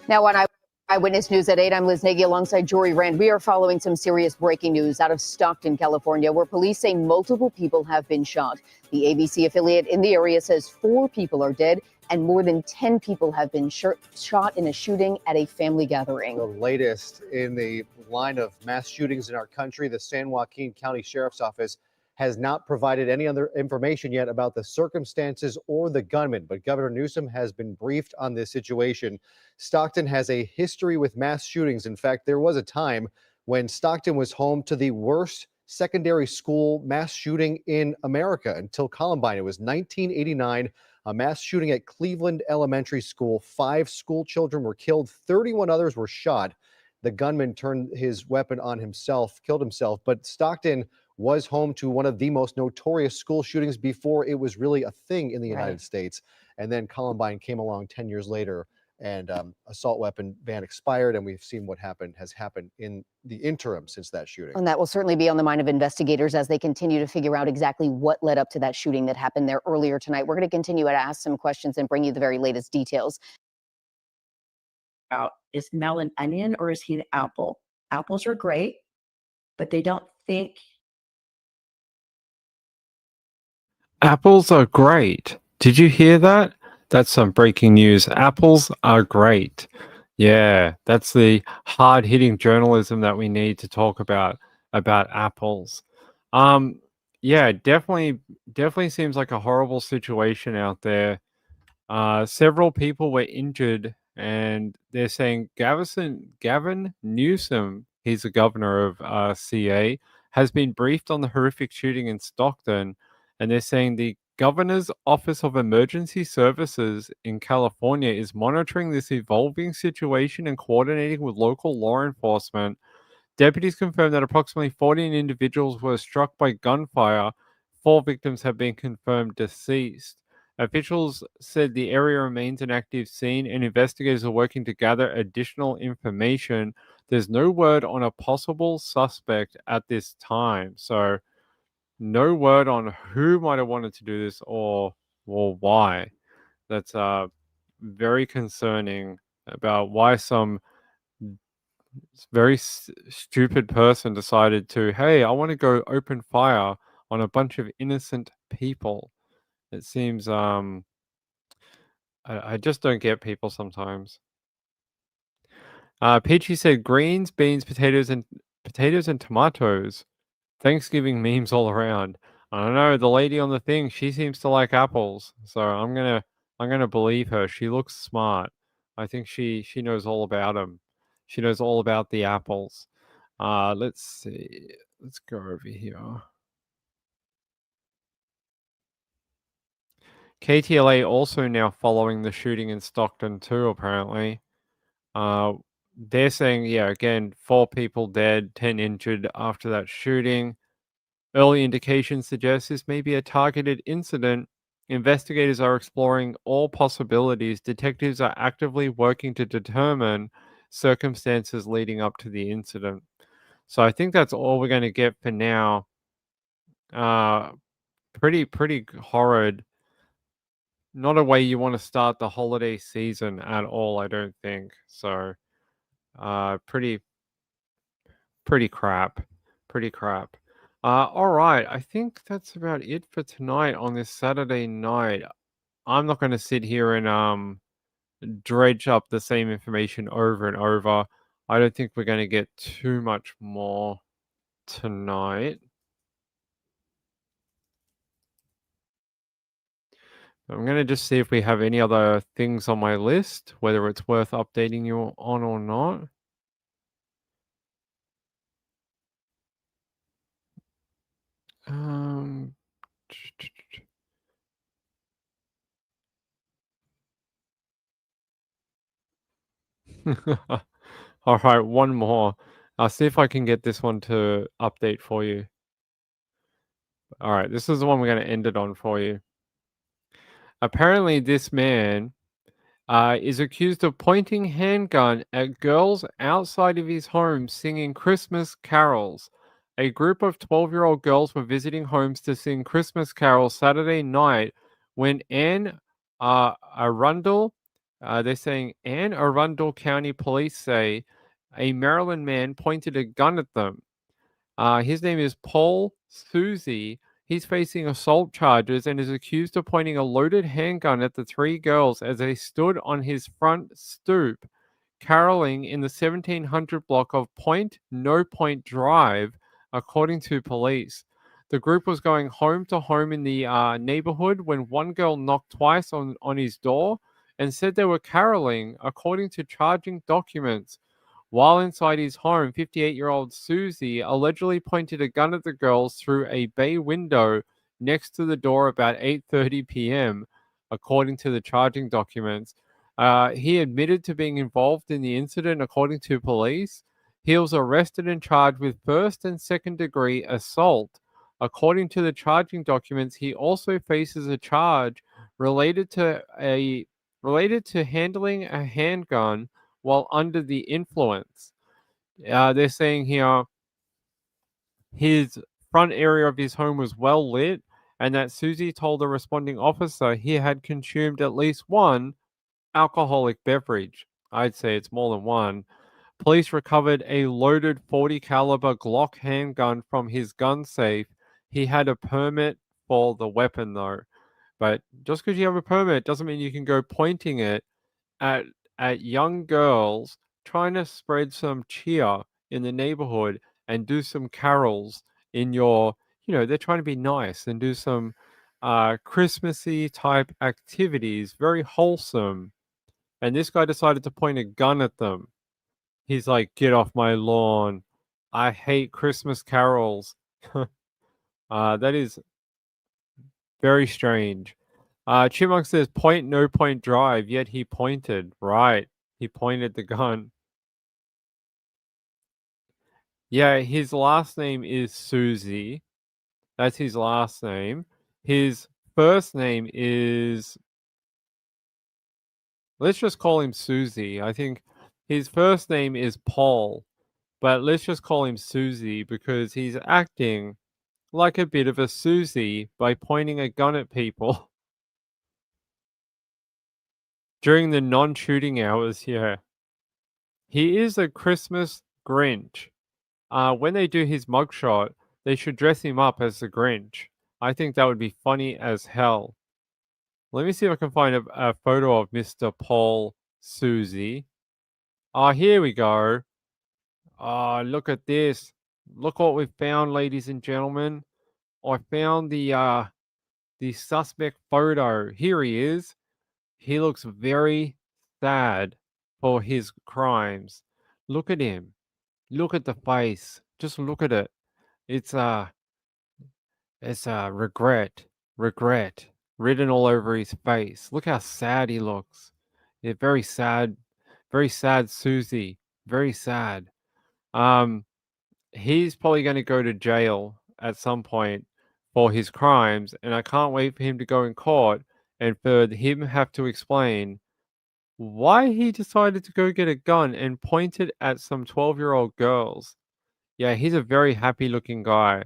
Now on Eyewitness News at 8, I'm Liz Nagy alongside Jory Rand. We are following some serious breaking news out of Stockton, California, where police say multiple people have been shot. The ABC affiliate in the area says 4 people are dead and more than 10 people have been shot in a shooting at a family gathering. The latest in the line of mass shootings in our country, the San Joaquin County Sheriff's Office has not provided any other information yet about the circumstances or the gunman, but Governor Newsom has been briefed on this situation. Stockton has a history with mass shootings. In fact, there was a time when Stockton was home to the worst secondary school mass shooting in America until Columbine. It was 1989, a mass shooting at Cleveland Elementary School. 5 school children were killed, 31 others were shot. The gunman turned his weapon on himself, killed himself, but Stockton was home to one of the most notorious school shootings before it was really a thing in the United States. And then Columbine came along 10 years later, and assault weapon ban expired, and we've seen what has happened in the interim since that shooting. And that will certainly be on the mind of investigators as they continue to figure out exactly what led up to that shooting that happened there earlier tonight. We're going to continue to ask some questions and bring you the very latest details. Is Mel an onion or is he the apple? Apples are great, but they don't think. Apples are great. Did you hear that? That's some breaking news. Apples are great. Yeah, that's the hard-hitting journalism that we need to talk about apples. Yeah, definitely seems like a horrible situation out there. Several people were injured, and they're saying Gavin Newsom, he's the governor of CA, has been briefed on the horrific shooting in Stockton. And they're saying the Governor's Office of Emergency Services in California is monitoring this evolving situation and coordinating with local law enforcement. Deputies confirmed that approximately 14 individuals were struck by gunfire. 4 victims have been confirmed deceased. Officials said the area remains an active scene and investigators are working to gather additional information. There's no word on a possible suspect at this time. So no word on who might have wanted to do this or why. That's very concerning about why some very stupid person decided to, hey, I want to go open fire on a bunch of innocent people. It seems I just don't get people sometimes. Peachy said greens, beans, potatoes, and tomatoes. Thanksgiving memes all around. I don't know, the lady on the thing, she seems to like apples, so I'm gonna believe her. She looks smart. I think she knows all about them. She knows all about the apples. Let's see. Let's go over here. KTLA also now following the shooting in Stockton too, apparently. They're saying, yeah, again, 4 people dead, 10 injured after that shooting. Early indications suggest this may be a targeted incident. Investigators are exploring all possibilities. Detectives are actively working to determine circumstances leading up to the incident. So I think that's all we're going to get for now. Pretty horrid. Not a way you want to start the holiday season at all, I don't think. So, pretty crap. Pretty crap. All right. I think that's about it for tonight on this Saturday night. I'm not going to sit here and dredge up the same information over and over. I don't think we're going to get too much more tonight. I'm going to just see if we have any other things on my list, whether it's worth updating you on or not. All right, one more. I'll see if I can get this one to update for you. All right, this is the one we're going to end it on for you. Apparently, this man is accused of pointing handgun at girls outside of his home singing Christmas carols. A group of 12-year-old girls were visiting homes to sing Christmas carols Saturday night when Anne Arundel, they're saying Anne Arundel County Police say a Maryland man pointed a gun at them. His name is Paul Susie. He's facing assault charges and is accused of pointing a loaded handgun at the 3 girls as they stood on his front stoop, caroling in the 1700 block of No Point Drive, according to police. The group was going home to home in the neighborhood when one girl knocked twice on his door and said they were caroling, according to charging documents. While inside his home, 58-year-old Susie allegedly pointed a gun at the girls through a bay window next to the door about 8:30 p.m., according to the charging documents. He admitted to being involved in the incident, according to police. He was arrested and charged with first and second degree assault. According to the charging documents, he also faces a charge related to handling a handgun while under the influence. They're saying here his front area of his home was well lit and that Susie told the responding officer he had consumed at least one alcoholic beverage. I'd say it's more than one. Police recovered a loaded .40 caliber Glock handgun from his gun safe. He had a permit for the weapon though. But just because you have a permit doesn't mean you can go pointing it at young girls trying to spread some cheer in the neighborhood and do some carols in your, they're trying to be nice and do some Christmassy type activities, very wholesome. And this guy decided to point a gun at them. He's like, get off my lawn. I hate Christmas carols. That is very strange. Chipmunk says, No Point Drive, yet he pointed. Right. He pointed the gun. Yeah, his last name is Susie. That's his last name. His first name is... Let's just call him Susie. I think his first name is Paul. But let's just call him Susie because he's acting like a bit of a Susie by pointing a gun at people. During the non-shooting hours, yeah. He is a Christmas Grinch. When they do his mugshot, they should dress him up as the Grinch. I think that would be funny as hell. Let me see if I can find a photo of Mr. Paul Susie. Here we go. Look at this. Look what we found, ladies and gentlemen. I found the suspect photo. Here he is. He looks very sad for his crimes. Look at him. Look at the face. Just look at it. It's regret, regret written all over his face. Look how sad he looks. Yeah, very sad, Susie. Very sad. He's probably going to go to jail at some point for his crimes, and I can't wait for him to go in court and for him have to explain why he decided to go get a gun and point it at some 12-year-old girls. Yeah, he's a very happy-looking guy.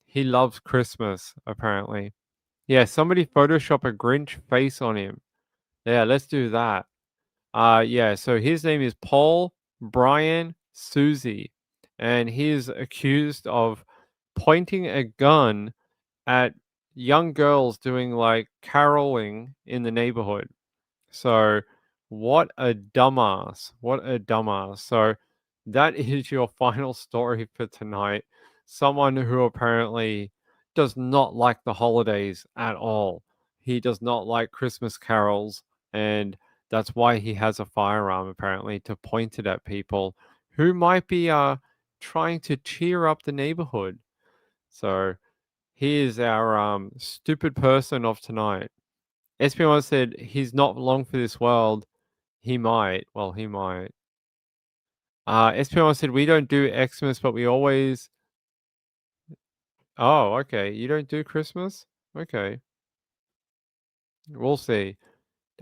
He loves Christmas, apparently. Yeah, somebody Photoshop a Grinch face on him. Yeah, let's do that. Yeah, so his name is Paul Brian Susie, and he is accused of pointing a gun at young girls doing like caroling in the neighborhood. So, what a dumbass. What a dumbass. So, that is your final story for tonight. Someone who apparently does not like the holidays at all. He does not like Christmas carols, and that's why he has a firearm apparently to point it at people who might be trying to cheer up the neighborhood. So, he is our stupid person of tonight. SP1 said he's not long for this world. He might. Well, he might. SP1 said we don't do Xmas, but we always. Oh, okay. You don't do Christmas? Okay. We'll see.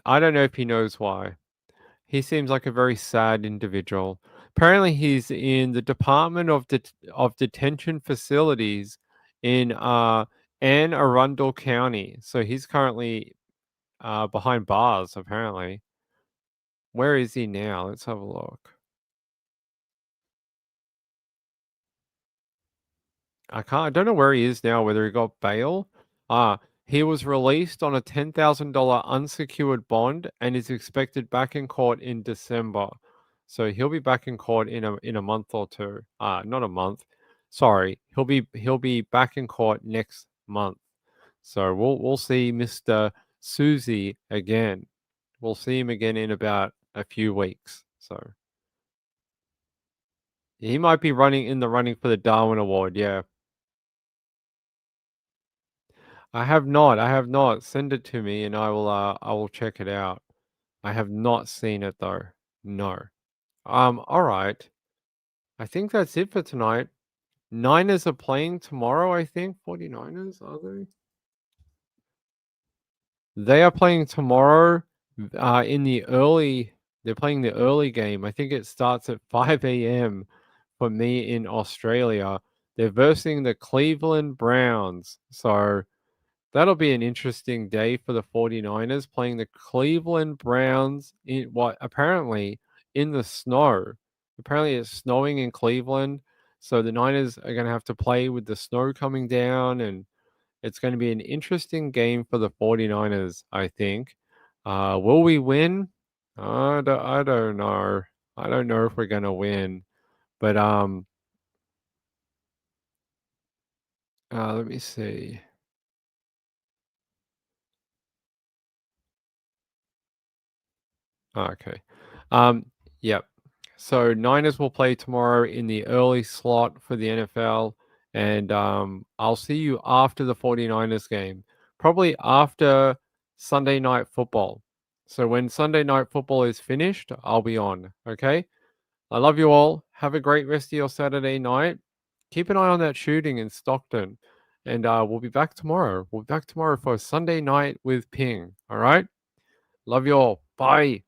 I don't know if he knows why. He seems like a very sad individual. Apparently, he's in the Department of Detention Facilities in Anne Arundel County. So he's currently behind bars, apparently. Where is he now? Let's have a look. I don't know where he is now, whether he got bail. He was released on a $10,000 unsecured bond and is expected back in court in December. So he'll be back in court in a month or two. Not a month. Sorry. He'll be back in court next month. So we'll see Mr. Susie again. We'll see him again in about a few weeks. So he might be in the running for the Darwin Award, yeah. I have not. Send it to me and I will check it out. I have not seen it though. No. All right. I think that's it for tonight. Niners are playing tomorrow, I think. 49ers, are they? They are playing tomorrow they're playing the early game. I think it starts at 5 a.m. for me in Australia. They're versing the Cleveland Browns. So that'll be an interesting day for the 49ers playing the Cleveland Browns in apparently in the snow. Apparently it's snowing in Cleveland. So the Niners are going to have to play with the snow coming down, and it's going to be an interesting game for the 49ers, I think. Will we win? I don't know. I don't know if we're going to win. But let me see. Okay. Yep. So Niners will play tomorrow in the early slot for the NFL. And I'll see you after the 49ers game. Probably after Sunday Night Football. So when Sunday Night Football is finished, I'll be on. Okay? I love you all. Have a great rest of your Saturday night. Keep an eye on that shooting in Stockton. And we'll be back tomorrow. We'll be back tomorrow for Sunday night with Ping. All right? Love you all. Bye.